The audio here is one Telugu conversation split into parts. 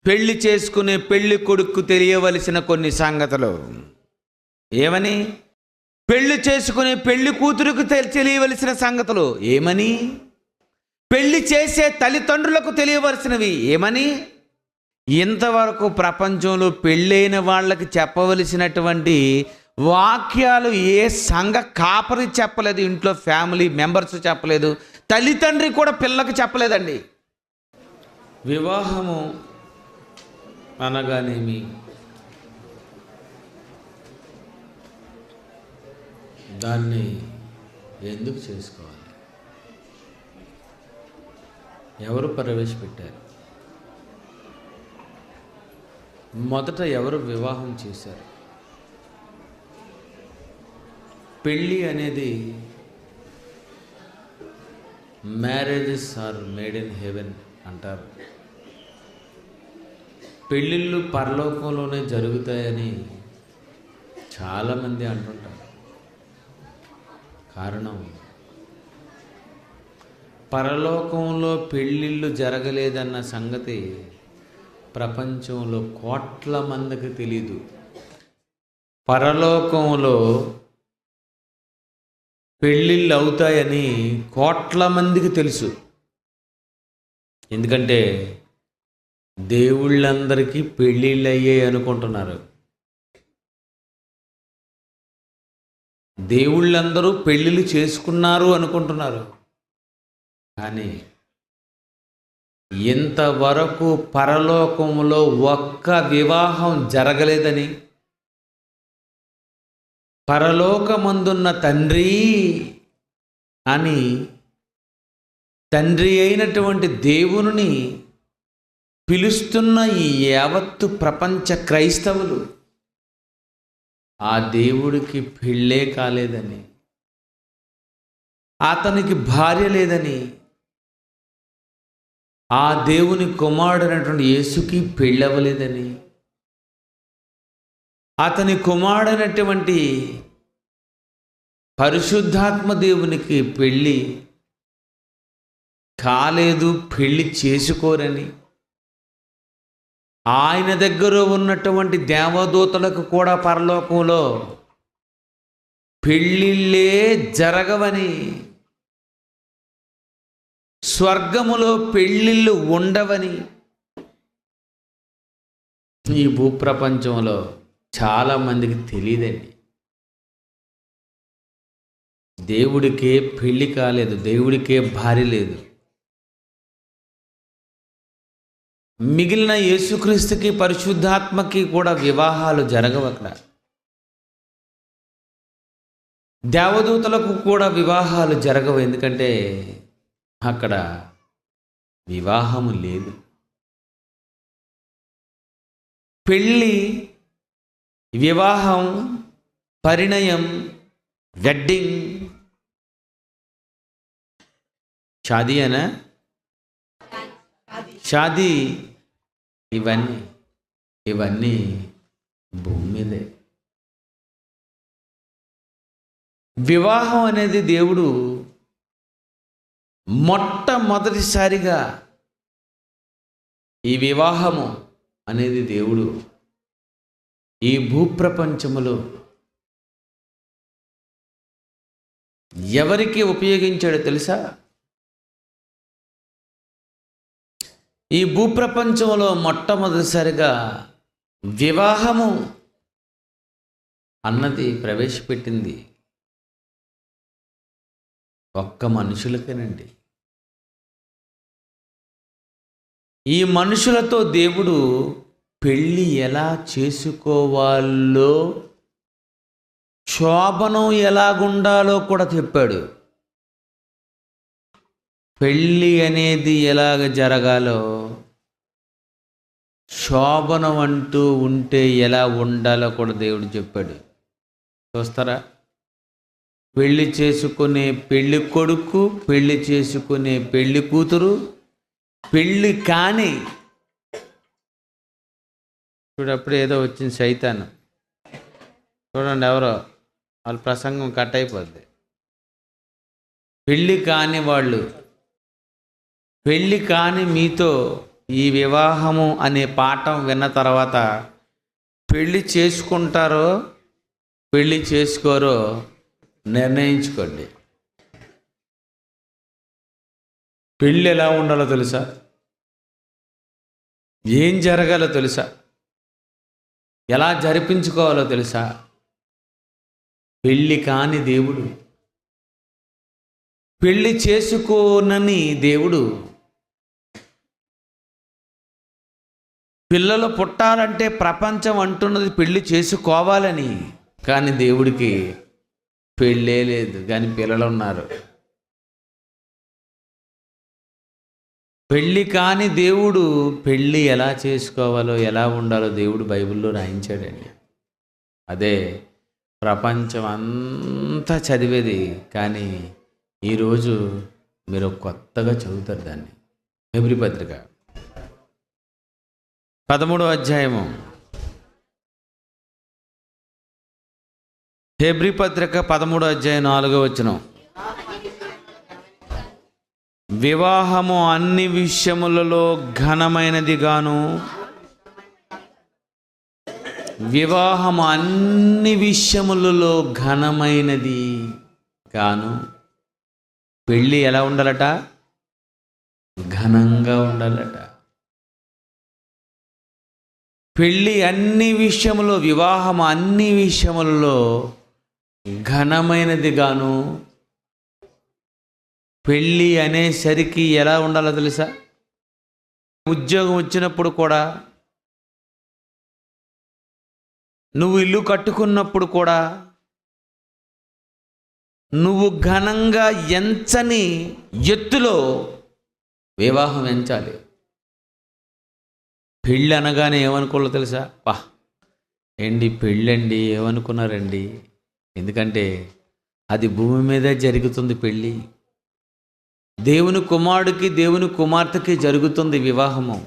పెళ్లి చేసుకునే పెళ్లి కొడుకు తెలియవలసిన కొన్ని సంగతులు. ఏమని? పెళ్లి చేసుకునే పెళ్లి కూతురుకు తెలియవలసిన సంగతులు ఏమని? పెళ్లి చేసే తల్లిదండ్రులకు తెలియవలసినవి ఏమని? ఇంతవరకు ప్రపంచంలో పెళ్ళైన వాళ్ళకి చెప్పవలసినటువంటి వాక్యాలు ఏ సంఘ కాపరి చెప్పలేదు, ఇంట్లో ఫ్యామిలీ మెంబర్స్ చెప్పలేదు, తల్లిదండ్రి కూడా పిల్లకి చెప్పలేదండి. వివాహము అనగానేమి? దాన్ని ఎందుకు చేసుకోవాలి? ఎవరు ప్రవేశపెట్టారు? మొదట ఎవరు వివాహం చేశారు? పెళ్ళి అనేది marriages are made in heaven అంటారు. పెళ్ళిళ్ళు పరలోకంలోనే జరుగుతాయని చాలామంది అంటుంటారు. కారణం, పరలోకంలో పెళ్ళిళ్ళు జరగలేదన్న సంగతి ప్రపంచంలో కోట్ల మందికి తెలీదు. పరలోకంలో పెళ్ళిళ్ళు అవుతాయని కోట్ల మందికి తెలుసు. ఎందుకంటే దేవుళ్ళందరికీ పెళ్ళిళ్ళు అయ్యాయి అనుకుంటున్నారు. దేవుళ్ళందరూ పెళ్ళిళ్ళు చేసుకున్నారు అనుకుంటున్నారు. కానీ ఇంతవరకు పరలోకంలో ఒక్క వివాహం జరగలేదని, పరలోకమందున్న తండ్రి అని తండ్రి అయినటువంటి దేవుని పిలుస్తున్న ఈ యావత్తు ప్రపంచ క్రైస్తవులు ఆ దేవుడికి పెళ్ళే కాలేదని, అతనికి భార్య లేదని, ఆ దేవుని కుమారుడైనటువంటి యేసుకి పెళ్ళవలేదని, అతని కుమారుడైనటువంటి పరిశుద్ధాత్మ దేవునికి పెళ్ళి కాలేదు, పెళ్ళి చేసుకోరని, ఆయన దగ్గర ఉన్నటువంటి దేవదూతలకు కూడా పరలోకంలో పెళ్ళిళ్ళే జరగవని, స్వర్గములో పెళ్ళిళ్ళు ఉండవని ఈ భూప్రపంచంలో చాలామందికి తెలియదండి. దేవుడికే పెళ్ళి కాలేదు, దేవుడికే భార్య లేదు. మిగిలిన యేసుక్రీస్తుకి పరిశుద్ధాత్మకి కూడా వివాహాలు జరగవు. అక్కడ దేవదూతలకు కూడా వివాహాలు జరగవు. ఎందుకంటే అక్కడ వివాహము లేదు. పెళ్ళి, వివాహం, పరిణయం, వెడ్డింగ్, షాదీ అనా, షాదీ, ఇవన్నీ భూమి మీదే. వివాహం అనేది దేవుడు మొట్టమొదటిసారిగా, ఈ వివాహము అనేది దేవుడు ఈ భూప్రపంచములో ఎవరికి ఉపయోగించాడో తెలుసా? ఈ భూప్రపంచంలో మొట్టమొదటిసారిగా వివాహము అన్నది ప్రవేశపెట్టింది ఒక్క మనుషులకేనండి. ఈ మనుషులతో దేవుడు పెళ్ళి ఎలా చేసుకోవాలో, శోభనం ఎలాగుండాలో కూడా చెప్పాడు. పెళ్ళి అనేది ఎలాగ జరగాలో, శోభనం అంటూ ఉంటే ఎలా ఉండాలో కూడా దేవుడు చెప్పాడు. చూస్తారా? పెళ్లి చేసుకునే పెళ్లి కొడుకు, పెళ్లి చేసుకునే పెళ్లి కూతురు, పెళ్ళి కాని, చూడప్పుడు ఏదో వచ్చింది సైతాను, చూడండి ఎవరో వాళ్ళ ప్రసంగం కట్ అయిపోద్ది. పెళ్ళి కాని వాళ్ళు, పెళ్ళి కాని మీతో ఈ వివాహము అనే పాఠం విన్న తర్వాత పెళ్ళి చేసుకుంటారో పెళ్ళి చేసుకోరో నిర్ణయించుకోండి. పెళ్ళి ఎలా ఉండాలో తెలుసా? ఏం జరగాలో తెలుసా? ఎలా జరిపించుకోవాలో తెలుసా? పెళ్ళి కాని దేవుడు, పెళ్ళి చేసుకోనని దేవుడు, పిల్లలు పుట్టాలంటే ప్రపంచం అంటున్నది పెళ్ళి చేసుకోవాలని, కానీ దేవుడికి పెళ్ళే లేదు, కానీ పిల్లలు ఉన్నారు. పెళ్ళి కాని దేవుడు పెళ్ళి ఎలా చేసుకోవాలో ఎలా ఉండాలో దేవుడు బైబిల్లో రాయించాడండి. అదే ప్రపంచం అంతా చదివేది, కానీ ఈరోజు మీరు కొత్తగా చదువుతారు దాన్ని. హెబ్రీ పత్రిక 13వ అధ్యాయము, హెబ్రీ పత్రిక 13వ అధ్యాయం 4వ వచనం. వివాహము అన్ని విషయములలో ఘనమైనది గాను, వివాహము అన్ని విషయములలో ఘనమైనది గాను. పెళ్ళి ఎలా ఉండాలట? ఘనంగా ఉండాలట. పెళ్ళి అన్ని విషయములో, వివాహము అన్ని విషయములలో ఘనమైనది గాను. పెళ్ళి అనేసరికి ఎలా ఉండాలో తెలుసా? ఉద్యోగం వచ్చినప్పుడు కూడా, నువ్వు ఇల్లు కట్టుకున్నప్పుడు కూడా, నువ్వు ఘనంగా ఎంచని ఎత్తులో వివాహం ఎంచాలి. పెళ్ళి అనగానే ఏమనుకోవాలో తెలుసా? ఏంటి పెళ్ళండి ఏమనుకున్నారండి? ఎందుకంటే అది భూమి మీదే జరుగుతుంది పెళ్ళి. దేవుని కుమారుడికి దేవుని కుమార్తెకి జరుగుతుంది వివాహము.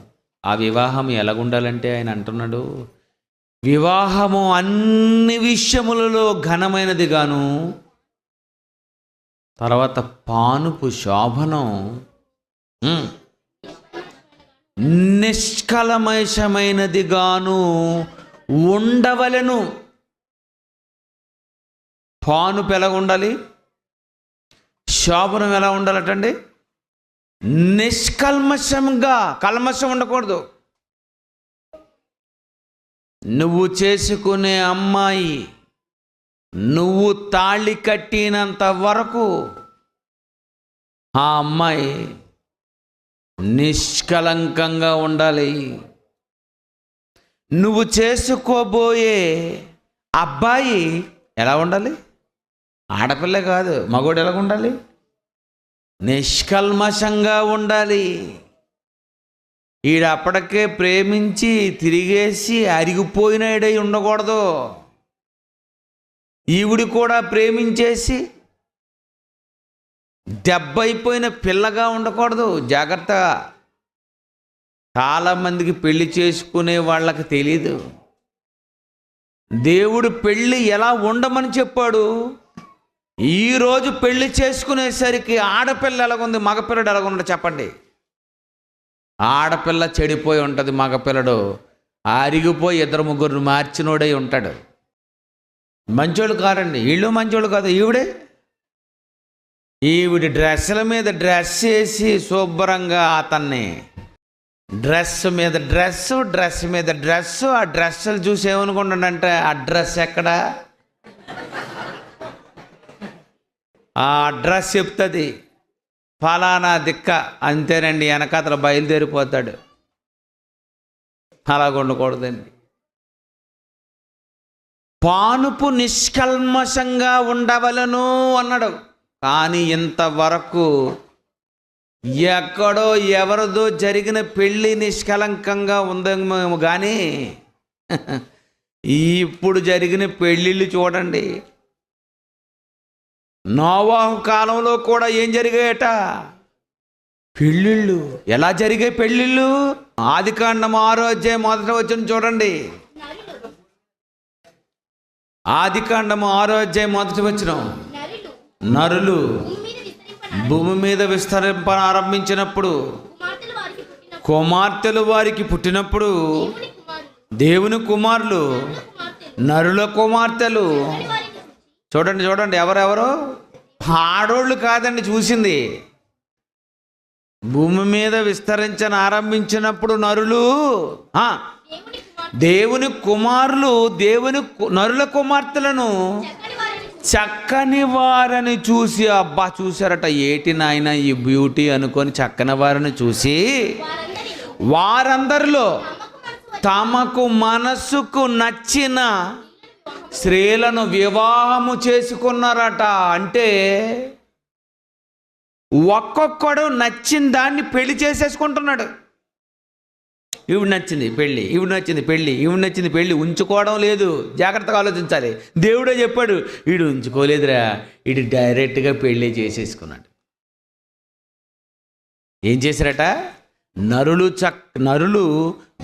ఆ వివాహం ఎలాగుండాలంటే ఆయన అంటున్నాడు, వివాహము అన్ని విషయములలో ఘనమైనది గాను, తర్వాత పానుపు శోభనం నిష్కల్మషమైనది గాను ఉండవలెను. పానుపు ఎలా ఉండాలి? శోభనం ఎలా ఉండాలటండి? నిష్కల్మషంగా, కల్మషం ఉండకూడదు. నువ్వు చేసుకునే అమ్మాయి నువ్వు తాళి కట్టినంత వరకు ఆ అమ్మాయి నిష్కలంకంగా ఉండాలి. నువ్వు చేసుకోబోయే అబ్బాయి ఎలా ఉండాలి? ఆడపిల్ల కాదు, మగోడు ఎలా ఉండాలి? నిష్కల్మషంగా ఉండాలి. ఈడప్పటికే ప్రేమించి తిరిగేసి అరిగిపోయినాడై ఉండకూడదు. ఈవిడి కూడా ప్రేమించేసి దెబ్బైపోయిన పిల్లగా ఉండకూడదు. జాగ్రత్తగా. చాలామందికి పెళ్లి చేసుకునే వాళ్ళకి తెలీదు. దేవుడు పెళ్ళి ఎలా ఉండమని చెప్పాడు. ఈరోజు పెళ్లి చేసుకునేసరికి ఆడపిల్ల ఎలాగుంది, మగపిల్లడు ఎలాగుండడు చెప్పండి? ఆడపిల్ల చెడిపోయి ఉంటుంది, మగపిల్లడు అరిగిపోయి ఇద్దరు ముగ్గురు మార్చినోడై ఉంటాడు. మంచోళ్ళు కారండి, వీళ్ళు మంచోళ్ళు కాదు. ఈవిడి డ్రెస్సుల మీద డ్రెస్ వేసి శుభ్రంగా అతన్ని డ్రెస్ మీద డ్రెస్, డ్రెస్ మీద డ్రెస్, ఆ డ్రెస్సులు చూసి ఏమనుకుంటాడంటే ఆ డ్రెస్ ఎక్కడా, ఆ డ్రెస్ చెప్తుంది ఫలానా దిక్క, అంతేనండి. వెనకాతల బయలుదేరిపోతాడు. అలాగ ఉండకూడదండి. పానుపు నిష్కల్మషంగా ఉండవలను అన్నాడు. కానీ ఇంతవరకు ఎక్కడో ఎవరిదో జరిగిన పెళ్ళి నిష్కలంకంగా ఉందేమో కానీ ఇప్పుడు జరిగిన పెళ్ళిళ్ళు చూడండి. నోవాహు కాలంలో కూడా ఏం జరిగాయట? పెళ్ళిళ్ళు. ఎలా జరిగాయి పెళ్ళిళ్ళు? ఆదికాండం 6వ అధ్యాయం 1వ వచనం చూడండి. ఆదికాండం 6వ అధ్యాయం 1వ వచనం. నరులు భూమి మీద విస్తరింప ఆరంభించినప్పుడు కుమార్తెలు వారికి పుట్టినప్పుడు దేవుని కుమారులు నరుల కుమార్తెలు. చూడండి చూడండి, ఎవరెవరు? ఆడోళ్ళు కాదండి చూసింది. భూమి మీద విస్తరించని ఆరంభించినప్పుడు నరులు దేవుని కుమారులు నరుల కుమార్తెలను చక్కని వారని చూసి, అబ్బా చూశారట, ఏటి నాయన ఈ బ్యూటీ అనుకొని చక్కని వారిని చూసి వారందరిలో తమకు మనసుకు నచ్చిన స్త్రీలను వివాహము చేసుకున్నారట. అంటే ఒక్కొక్కడు నచ్చిన దాన్ని పెళ్లి చేసేసుకుంటున్నాడు. ఇవి నచ్చింది పెళ్ళి, ఇవి నచ్చింది పెళ్ళి, ఇవి నచ్చింది పెళ్ళి. ఉంచుకోవడం లేదు. జాగ్రత్తగా ఆలోచించాలి. దేవుడే చెప్పాడు, వీడు ఉంచుకోలేదురా, వీడు డైరెక్ట్గా పెళ్ళి చేసేసుకున్నాడు. ఏం చేశారట? నరులు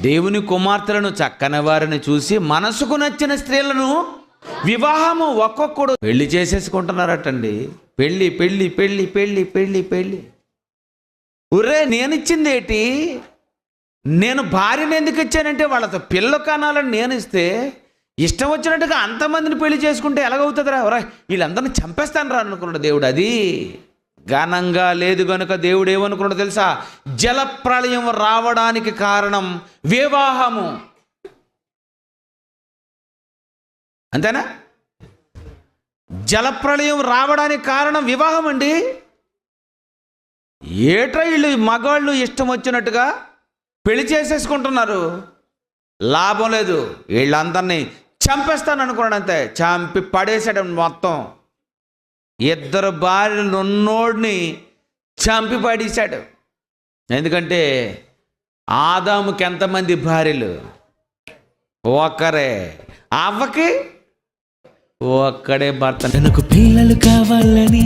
దేవుని కుమార్తెలను చక్కని వారిని చూసి మనసుకు నచ్చిన స్త్రీలను వివాహము ఒక్కొక్కడు పెళ్లి చేసేసుకుంటున్నారటండి. పెళ్ళి పెళ్ళి పెళ్ళి పెళ్ళి పెళ్ళి పెళ్ళి. ఉర్రే, నేనిచ్చిందేటి? నేను భార్యను ఎందుకు ఇచ్చానంటే వాళ్ళతో పిల్ల కనాలని నేను ఇస్తే ఇష్టం వచ్చినట్టుగా అంతమందిని పెళ్లి చేసుకుంటే ఎలాగవుతుందిరా? వీళ్ళందరినీ చంపేస్తాను రా అనుకున్నాడు దేవుడు. అది ఘనంగా లేదు గనుక దేవుడు ఏమనుకున్నాడు తెలుసా? జలప్రళయం రావడానికి కారణం వివాహము. అంతేనా? జలప్రళయం రావడానికి కారణం వివాహం అండి. ఏట్రా వీళ్ళు మగాళ్ళు ఇష్టం వచ్చినట్టుగా పెళ్లి చేసేసుకుంటున్నారు, లాభం లేదు, వీళ్ళందరినీ చంపేస్తాను అనుకున్నాడు. అంతే, చంపి పడేసాడు మొత్తం. 2 భార్యలు ఉన్నోడిని చంపి పడేశాడు. ఎందుకంటే ఆదాముకి ఎంతమంది భార్యలు? ఒక్కరే. అవ్వకి ఒక్కడే భర్త. తనకు పిల్లలు కావాలని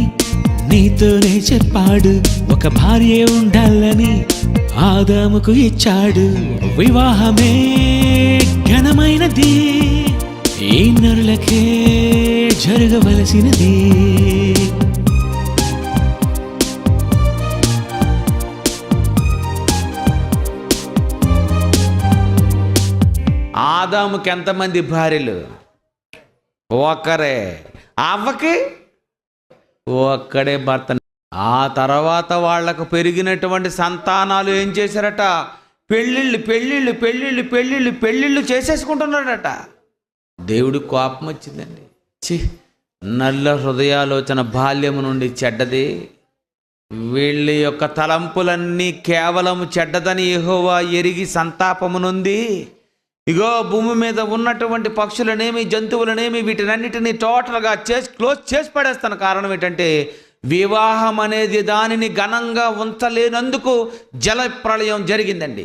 నీతోనే చెప్పాడు, ఒక భార్య ఉండాలని ఆదాముకు ఇచ్చాడు. వివాహమే ఘనమైనది, ఈ నరులకే జరగవలసినది. ఆదాముకి ఎంతమంది భార్యలు? ఒక్కరే. అవ్వకి ఒక్కడే భర్త. ఆ తర్వాత వాళ్లకు పెరిగినటువంటి సంతానాలు ఏం చేశారట? పెళ్ళిళ్ళు పెళ్ళిళ్ళు పెళ్ళిళ్ళు పెళ్ళిళ్ళు పెళ్ళిళ్ళు చేసేసుకుంటున్నాడట. దేవుడి కోపం వచ్చిందండి. నల్ల హృదయాలోచన బాల్యము నుండి చెడ్డది, వీళ్ళ యొక్క తలంపులన్నీ కేవలం చెడ్డదని యెహోవా ఎరిగి సంతాపము నొంది, ఇగో భూమి మీద ఉన్నటువంటి పక్షులనేమి జంతువులనేమి వీటినన్నిటినీ టోటల్గా క్లోజ్ చేసి పడేస్తాను. కారణం ఏంటంటే వివాహం అనేది దానిని ఘనంగా ఉంచలేనందుకు జల ప్రళయం జరిగిందండి.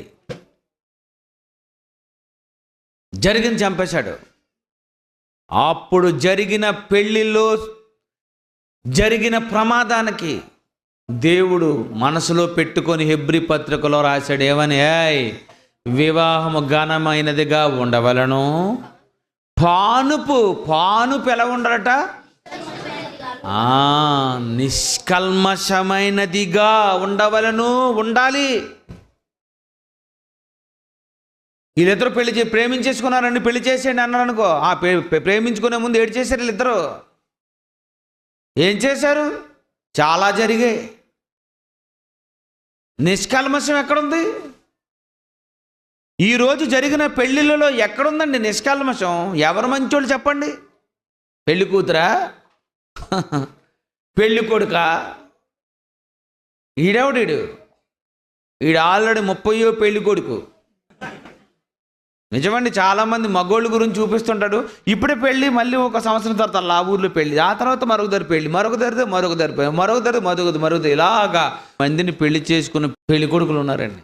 చంపేశాడు. అప్పుడు జరిగిన పెళ్లిలో జరిగిన ప్రమాదానికి దేవుడు మనసులో పెట్టుకొని హెబ్రీ పత్రికలో రాశాడు ఏమని? వివాహము ఘనమైనదిగా ఉండవలను. పానుపు ఎలా ఉండాలట? నిష్కల్మషమైనదిగా ఉండవలను, ఉండాలి. వీళ్ళిద్దరూ ప్రేమించేసుకున్నారండి, పెళ్లి చేసేయండి అన్నారు అనుకో. ప్రేమించుకునే ముందు ఏడు చేశారు వీళ్ళిద్దరూ. ఏం చేశారు? చాలా జరిగాయి. నిష్కల్మషం ఎక్కడుంది? ఈరోజు జరిగిన పెళ్ళిళ్ళలో ఎక్కడుందండి నిష్కల్మషం? ఎవరు మంచోళ్ళు చెప్పండి? పెళ్లి కూతురా? పెళ్లి కొడుకా? ఈడెవడీడు? ఈడు ఆల్రెడీ 30 పెళ్లి కొడుకు. నిజమండి, చాలామంది మగోళ్ళ గురించి చూపిస్తుంటాడు. ఇప్పుడే పెళ్ళి, మళ్ళీ 1 సంవత్సరం తర్వాత ఆ ఊర్లో పెళ్ళి, ఆ తర్వాత మరొకదారి పెళ్ళి, మరొకదారి ఇలాగా మందిని పెళ్లి చేసుకున్న పెళ్లి కొడుకులు ఉన్నారండి.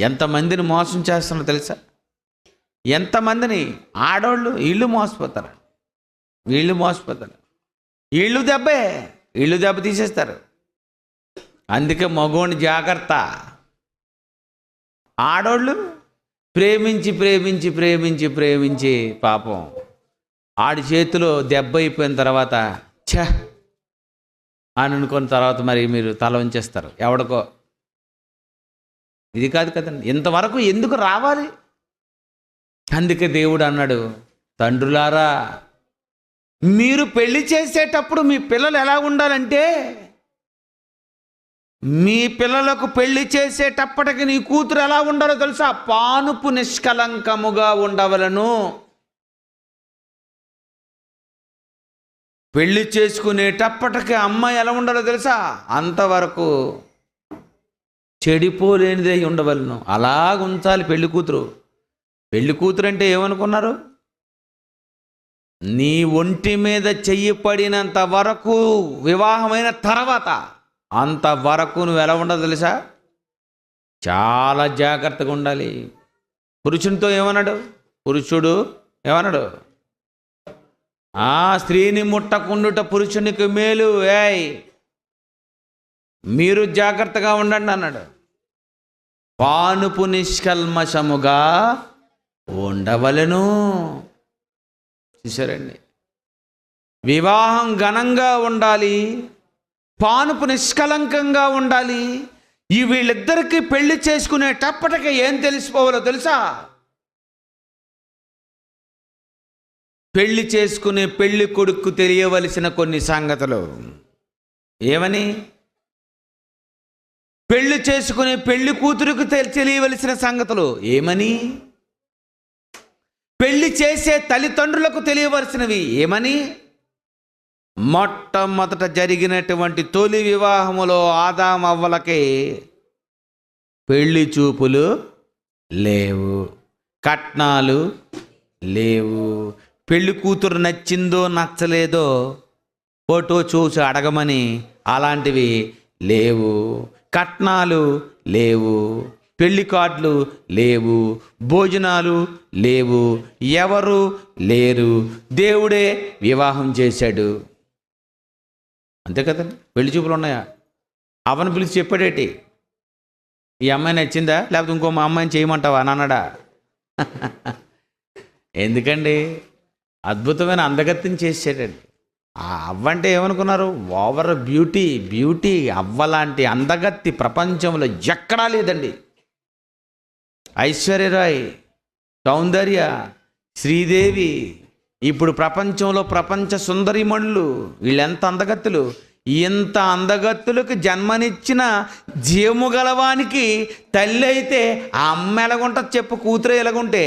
ఎంతమందిని మోసం చేస్తున్నారో తెలుసా? ఎంతమందిని ఆడవాళ్ళు వీళ్ళు మోసపోతారు, వీళ్ళు దెబ్బ తీసేస్తారు. అందుకే మగోని జాగ్రత్త. ఆడోళ్ళు ప్రేమించి పాపం ఆడి చేతిలో దెబ్బ అయిపోయిన తర్వాత అని అనుకున్న తర్వాత మరి మీరు తల ఉంచేస్తారు ఎవడికో. ఇది కాదు కదండి, ఇంతవరకు ఎందుకు రావాలి? అందుకే దేవుడు అన్నాడు, తండ్రులారా మీరు పెళ్లి చేసేటప్పుడు మీ పిల్లలు ఎలా ఉండాలంటే, మీ పిల్లలకు పెళ్లి చేసేటప్పటికి నీ కూతురు ఎలా ఉండాలో తెలుసా? పానుపు నిష్కలంకముగా ఉండవలను. పెళ్లి చేసుకునేటప్పటికి అమ్మాయి ఎలా ఉండాలో తెలుసా? అంతవరకు చెడిపోలేనిదే ఉండవలను. అలాగ ఉంచాలి పెళ్లి కూతురు. పెళ్లి కూతురు అంటే ఏమనుకున్నారు? నీ ఒంటి మీద చెయ్యి పడినంత వరకు, వివాహమైన తర్వాత అంతవరకు నువ్వు ఎలా ఉండదు తెలుసా? చాలా జాగ్రత్తగా ఉండాలి. పురుషునితో ఏమన్నాడు? పురుషుడు ఏమన్నాడు? స్త్రీని ముట్టకుండుట పురుషునికి మేలు, మీరు జాగ్రత్తగా ఉండండి అన్నాడు. పానుపు నిష్కల్మషముగా ఉండవలెను. చూసారండి, వివాహం ఘనంగా ఉండాలి, పానుపు నిష్కలంకంగా ఉండాలి. ఈ వీళ్ళిద్దరికీ పెళ్లి చేసుకునేటప్పటికి ఏం తెలిసిపోవాలో తెలుసా? పెళ్లి చేసుకునే పెళ్లి కొడుకు తెలియవలసిన కొన్ని సంగతులు. ఏమని? పెళ్లి చేసుకునే పెళ్లి కూతురుకు తెలియవలసిన సంగతులు ఏమని? పెళ్లి చేసే తల్లిదండ్రులకు తెలియవలసినవి ఏమని? మొట్టమొదట జరిగినటువంటి తొలి వివాహములో ఆదామవ్వలకి పెళ్లి చూపులు లేవు, కట్నాలు లేవు. పెళ్లి కూతురు నచ్చిందో నచ్చలేదో ఫోటో చూసి అడగమని అలాంటివి లేవు, కట్నాలు లేవు, పెళ్లి కార్డులు లేవు, భోజనాలు లేవు, ఎవరు లేరు. దేవుడే వివాహం చేశాడు. అంతే కదండి. పెళ్లి చూపులు ఉన్నాయా? అవని పిలిచి చెప్పాడేటి, ఈ అమ్మాయి నచ్చిందా, లేకపోతే ఇంకో మా అమ్మాయిని చేయమంటావా అని అన్నాడా? ఎందుకండి, అద్భుతమైన అందగత్తిని చేసాడండి. ఆ అవ్వంటే ఏమనుకున్నారు? ఓవర్ బ్యూటీ అవ్వలాంటి అందగత్తి ప్రపంచంలో ఎక్కడా లేదండి. ఐశ్వర్యరాయ్, సౌందర్య, శ్రీదేవి, ఇప్పుడు ప్రపంచంలో ప్రపంచ సుందరిమణులు, వీళ్ళెంత అందగత్తులు. ఇంత అందగత్తులకు జన్మనిచ్చిన జీవము గలవానికి తల్లి అయితే ఆ అమ్మ ఎలాగుంటుంది చెప్పు? కూతురు ఎలాగుంటే?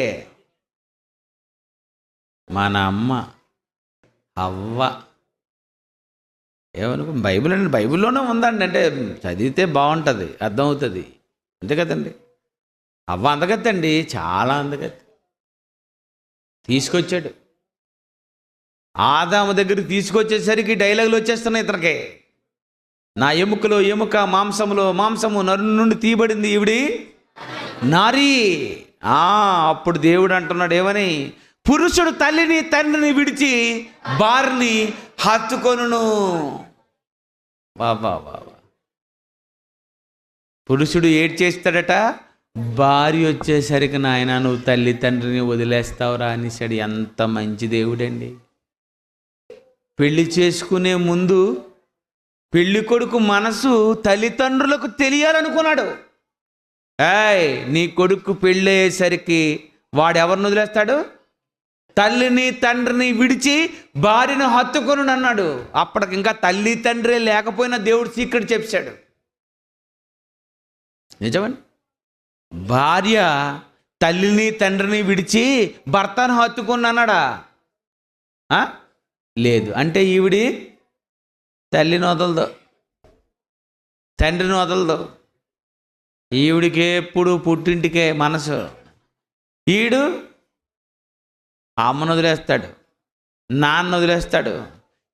మన అమ్మ అవ్వ ఏమనుకో, బైబిల్లోనే ఉందండి. అంటే చదివితే బాగుంటుంది, అర్థమవుతుంది. అంతే కదండి. అవ్వ అందగత్తండి, చాలా అందగత్తి. తీసుకొచ్చాడు ఆదాము దగ్గరికి. తీసుకొచ్చేసరికి డైలాగులు వచ్చేస్తున్నాయి ఇతనికి. నా ఎముకలో ఎముక, మాంసములో మాంసము, నరు నుండి తీయబడింది ఈవిడి నారీ. అప్పుడు దేవుడు అంటున్నాడు ఏమని? పురుషుడు తల్లిని తండ్రిని విడిచి భార్యని హత్తుకొనును. బాబా పురుషుడు ఏడ్ చేస్తాడట, భార్య వచ్చేసరికి నాయన నువ్వు తల్లి తండ్రిని వదిలేస్తావురా అనేసాడు. ఎంత మంచి దేవుడండి. పెళ్లి చేసుకునే ముందు పెళ్లి కొడుకు మనసు తల్లిదండ్రులకు తెలియాలనుకున్నాడు. నీ కొడుకు పెళ్ళయ్యేసరికి వాడెవరిని వదిలేస్తాడు? తల్లిని తండ్రిని విడిచి భార్యను హత్తుకొను అన్నాడు. అప్పటికి ఇంకా తల్లి తండ్రి లేకపోయినా దేవుడు సీక్రెట్ చెప్పాడు. నిజమండి. భార్య తల్లిని తండ్రిని విడిచి భర్తను హత్తుకొని అన్నాడా? లేదు. అంటే ఈవిడి తల్లిని వదలదు, తండ్రిని వదలదు. ఈవిడికి ఎప్పుడు పుట్టింటికే మనసు. ఈడు అమ్మను వదిలేస్తాడు, నాన్న వదిలేస్తాడు.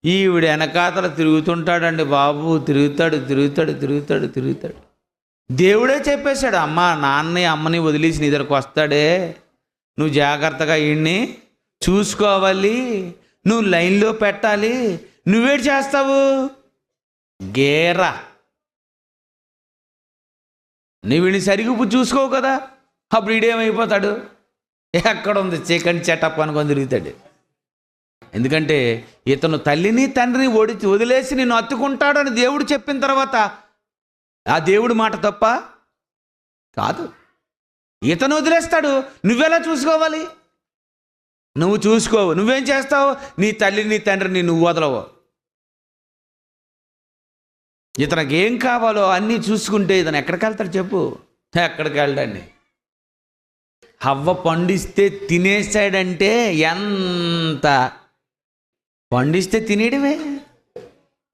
ఈవిడ వెనకాతల తిరుగుతుంటాడండి బాబు. తిరుగుతాడు. దేవుడే చెప్పేశాడు, అమ్మ నాన్నని అమ్మని వదిలేసి నీ దగ్గరకు వస్తాడే, నువ్వు జాగ్రత్తగా ఈయన్ని చూసుకోవాలి, నువ్వు లైన్లో పెట్టాలి. నువ్వేటి చేస్తావు? గేరా. నువ్వు వీడిని సరిగ్గా చూసుకోవు కదా, అప్పుడు ఈడేమైపోతాడు? ఎక్కడుంది చీకటి చెటప్ అనుకొని తిరుగుతాడు. ఎందుకంటే ఇతను తల్లిని తండ్రిని వదిలేసి నిన్ను హత్తుకుంటాడని దేవుడు చెప్పిన తర్వాత ఆ దేవుడి మాట తప్ప? కాదు. ఇతను వదిలేస్తాడు, నువ్వెలా చూసుకోవాలి? నువ్వు చూసుకోవు. నువ్వేం చేస్తావు? నీ తల్లి నీ తండ్రిని నువ్వు వదలవు. ఇతనికి ఏం కావాలో అన్నీ చూసుకుంటే ఇతను ఎక్కడికి వెళ్తాడు చెప్పు? ఎక్కడికి వెళ్ళండి. హవ్వ పండిస్తే తినేసాడంటే ఎంత పండిస్తే తినేయడమే.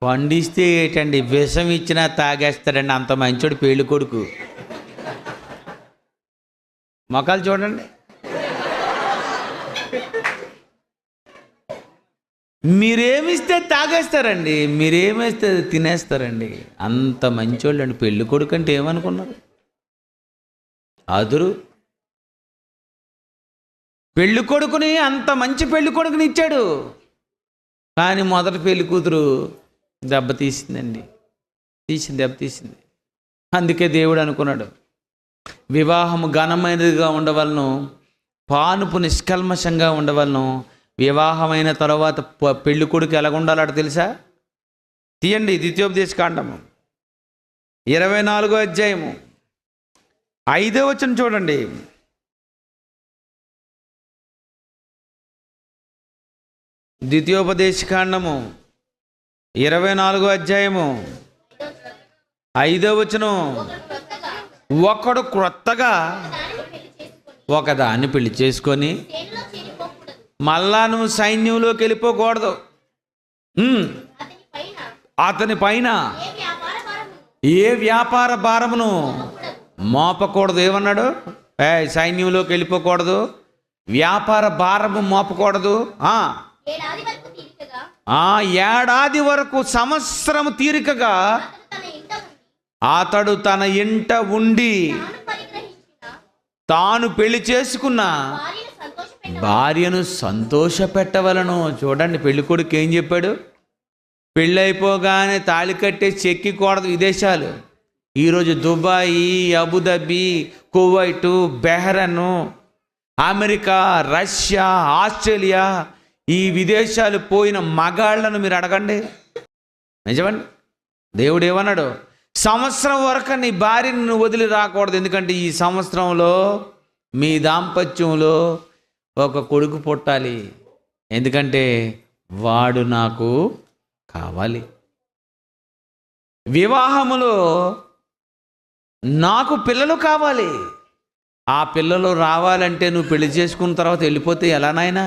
పండిస్తే ఏంటండి, విషం ఇచ్చినా తాగేస్తాడండి. అంత మంచోడు పెళ్లి కొడుకు. మొక్కలు చూడండి. మీరేమిస్తే తాగేస్తారండి, మీరేమిస్తే తినేస్తారండి. అంత మంచోళ్ళు అండి. పెళ్లి కొడుకు అంటే ఏమనుకున్నారు? అదురు. పెళ్లి కొడుకుని అంత మంచి పెళ్లి కొడుకుని ఇచ్చాడు, కానీ మొదటి పెళ్లి కూతురు దెబ్బతీసిందండి. దెబ్బతీసింది. అందుకే దేవుడు అనుకున్నాడు, వివాహము ఘనమైనదిగా ఉండవలను, పానుపు నిష్కల్మషంగా ఉండవలను. వివాహమైన తర్వాత పెళ్లి కొడుకు ఎలాగ ఉండాలట తెలుసా? తీయండి ద్వితీయోపదేశకాండము 24వ అధ్యాయము 5వ వచనం చూడండి. ద్వితీయోపదేశకాండము 24వ అధ్యాయము 5వ వచనం. ఒకడు క్రొత్తగా ఒకదాన్ని పెళ్లి చేసుకొని మళ్ళా నువ్వు సైన్యంలోకి వెళ్ళిపోకూడదు. అతని పైన ఏ వ్యాపార భారమును మోపకూడదు. ఏమన్నాడు? సైన్యంలోకి వెళ్ళిపోకూడదు, వ్యాపార భారము మోపకూడదు. ఏడాది వరకు, సంవత్సరం తీరికగా అతడు తన ఇంట ఉండి తాను పెళ్లి చేసుకున్న భార్యను సంతోష పెట్టవలను. చూడండి, పెళ్లి కొడుకు ఏం చెప్పాడు? పెళ్ళి అయిపోగానే తాళి కట్టే చెక్కికూడదు విదేశాలు. ఈరోజు Dubai, Abu Dhabi, Kuwait, Bahrain, America, Russia, Australia, ఈ విదేశాలు పోయిన మగాళ్లను మీరు అడగండి. నిజమండి. దేవుడు ఏమన్నాడు? సంవత్సరం వరకు నీ భార్యను నువ్వు వదిలి రాకూడదు. ఎందుకంటే ఈ సంవత్సరంలో మీ దాంపత్యంలో ఒక కొడుకు పుట్టాలి. ఎందుకంటే వాడు నాకు కావాలి. వివాహములో నాకు పిల్లలు కావాలి. ఆ పిల్లలు రావాలంటే నువ్వు పెళ్లి చేసుకున్న తర్వాత వెళ్ళిపోతే ఎలా నాయనా?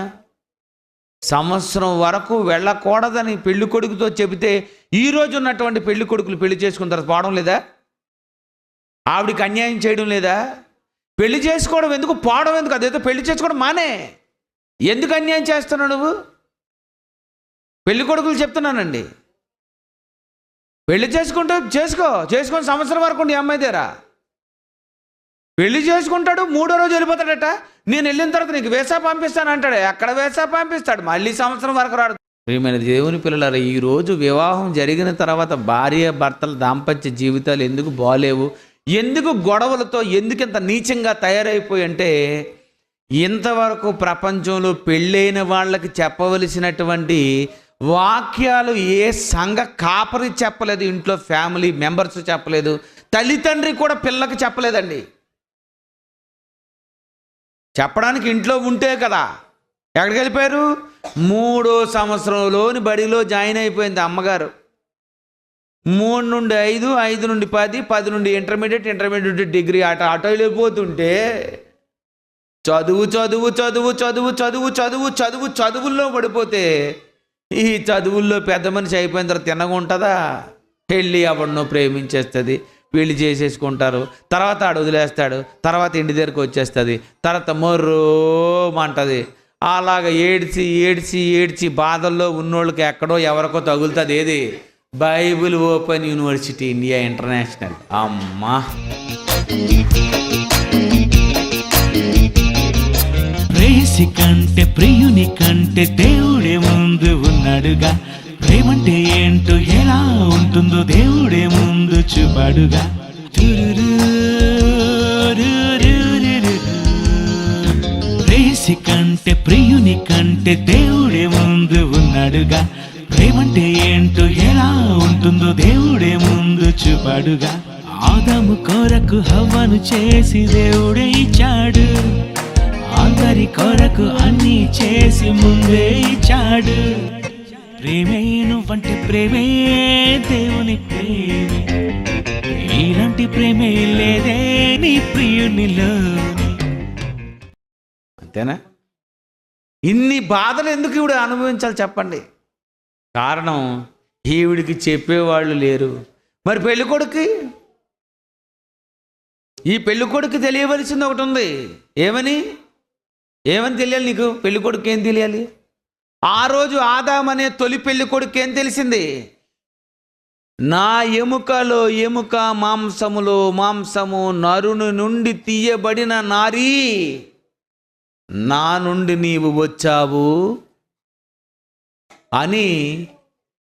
సంవత్సరం వరకు వెళ్ళకూడదని పెళ్లి కొడుకుతో చెబితే ఈరోజు ఉన్నటువంటి పెళ్లి కొడుకులు పెళ్లి చేసుకున్న తర్వాత పోవడం లేదా? ఆవిడికి అన్యాయం చేయడం లేదా? పెళ్లి చేసుకోవడం ఎందుకు, పోవడం ఎందుకు? అదేదో పెళ్లి చేసుకోవడం మానే. ఎందుకు అన్యాయం చేస్తున్నావు నువ్వు? పెళ్లి కొడుకులు చెప్తున్నానండి, పెళ్లి చేసుకొని సంవత్సరం వరకు ఉండి అమ్మాయి దగ్గర పెళ్లి చేసుకుంటాడు. 3వ రోజు వెళ్ళిపోతాడట. నేను వెళ్ళిన తర్వాత నీకు వేసా పంపిస్తాను అంటాడు. ఎక్కడ వేసా పంపిస్తాడు? మళ్ళీ సంవత్సరం వరకు రాడు. ప్రియమైన దేవుని పిల్లలారా, ఈరోజు వివాహం జరిగిన తర్వాత భార్య భర్తల దాంపత్య జీవితాలు ఎందుకు బాలేవు? ఎందుకు గొడవలతో, ఎందుకు ఇంత నీచంగా తయారైపోయి అంటే, ఇంతవరకు ప్రపంచంలో పెళ్ళైన వాళ్ళకి చెప్పవలసినటువంటి వాక్యాలు ఏ సంఘ కాపరి చెప్పలేదు, ఇంట్లో ఫ్యామిలీ మెంబర్స్ చెప్పలేదు, తల్లిదండ్రి కూడా పిల్లకి చెప్పలేదండి. చెప్పడానికి ఇంట్లో ఉంటే కదా. ఎక్కడికి వెళ్ళిపోయారు? 3వ సంవత్సరంలోని బడిలో జాయిన్ అయిపోయింది అమ్మగారు. 3 నుండి 5, 5 నుండి 10, 10 నుండి ఇంటర్మీడియట్ నుండి డిగ్రీ. అటో వెళ్ళిపోతుంటే చదువుల్లో పడిపోతే, ఈ చదువుల్లో పెద్ద మనిషి అయిపోయిన తర్వాత తిన్నగా ఉంటుందా? వెళ్ళి ఎవరినో ప్రేమించేస్తుంది, పెళ్లి చేసేసుకుంటారు, తర్వాత ఆడు వదిలేస్తాడు, తర్వాత ఇంటి దగ్గరికి వచ్చేస్తుంది, తర్వాత మొర్రోమంటది. అలాగ ఏడ్చి బాధల్లో ఉన్నోళ్ళకి ఎక్కడో ఎవరికో తగులుతుంది. ఏది? Bible open university India international. అమ్మా, ప్రేసి కంటే ప్రియుని కంటే దేవుడే ముందు ఉన్నాడుగా. ప్రేమంటే ఏంటో ఎలా ఉంటుందో దేవుడే ముందు చూపాడుగా. ప్రేసి కంటే ప్రియుని కంటే దేవుడే ముందు ఉన్నాడుగా. ప్రేమంటే ఏంటో ఎలా ఉంటుందో దేవుడే ముందు చూపాడుగా. ఆదాము కొరకు హవ్వను చేసి దేవుడే ఇచ్చాడు, అందరి కొరకు అన్ని చేసి ముందే ఇచ్చాడు. ప్రేమే నువ్వంటే ప్రేమే దేవుని ప్రేమే, ఇలాంటి ప్రేమే లేదే నీ ప్రియునిలో. అంతేనా? ఇన్ని బాధలు ఎందుకు ఈవిడ అనుభవించాలి చెప్పండి? కారణం ఈవిడికి చెప్పేవాళ్ళు లేరు. మరి పెళ్ళికొడుకు, ఈ పెళ్ళికొడుకు తెలియవలసింది ఒకటి ఉంది. ఏమని తెలియాలి నీకు? పెళ్ళికొడుకు ఏం తెలియాలి? ఆ రోజు ఆదామనే తొలి పెళ్ళికొడుకు ఏం తెలిసింది? నా ఎముకలో ఎముక, మాంసములో మాంసము, నరుని నుండి తీయబడిన నారీ, నా నుండి నీవు వచ్చావు అని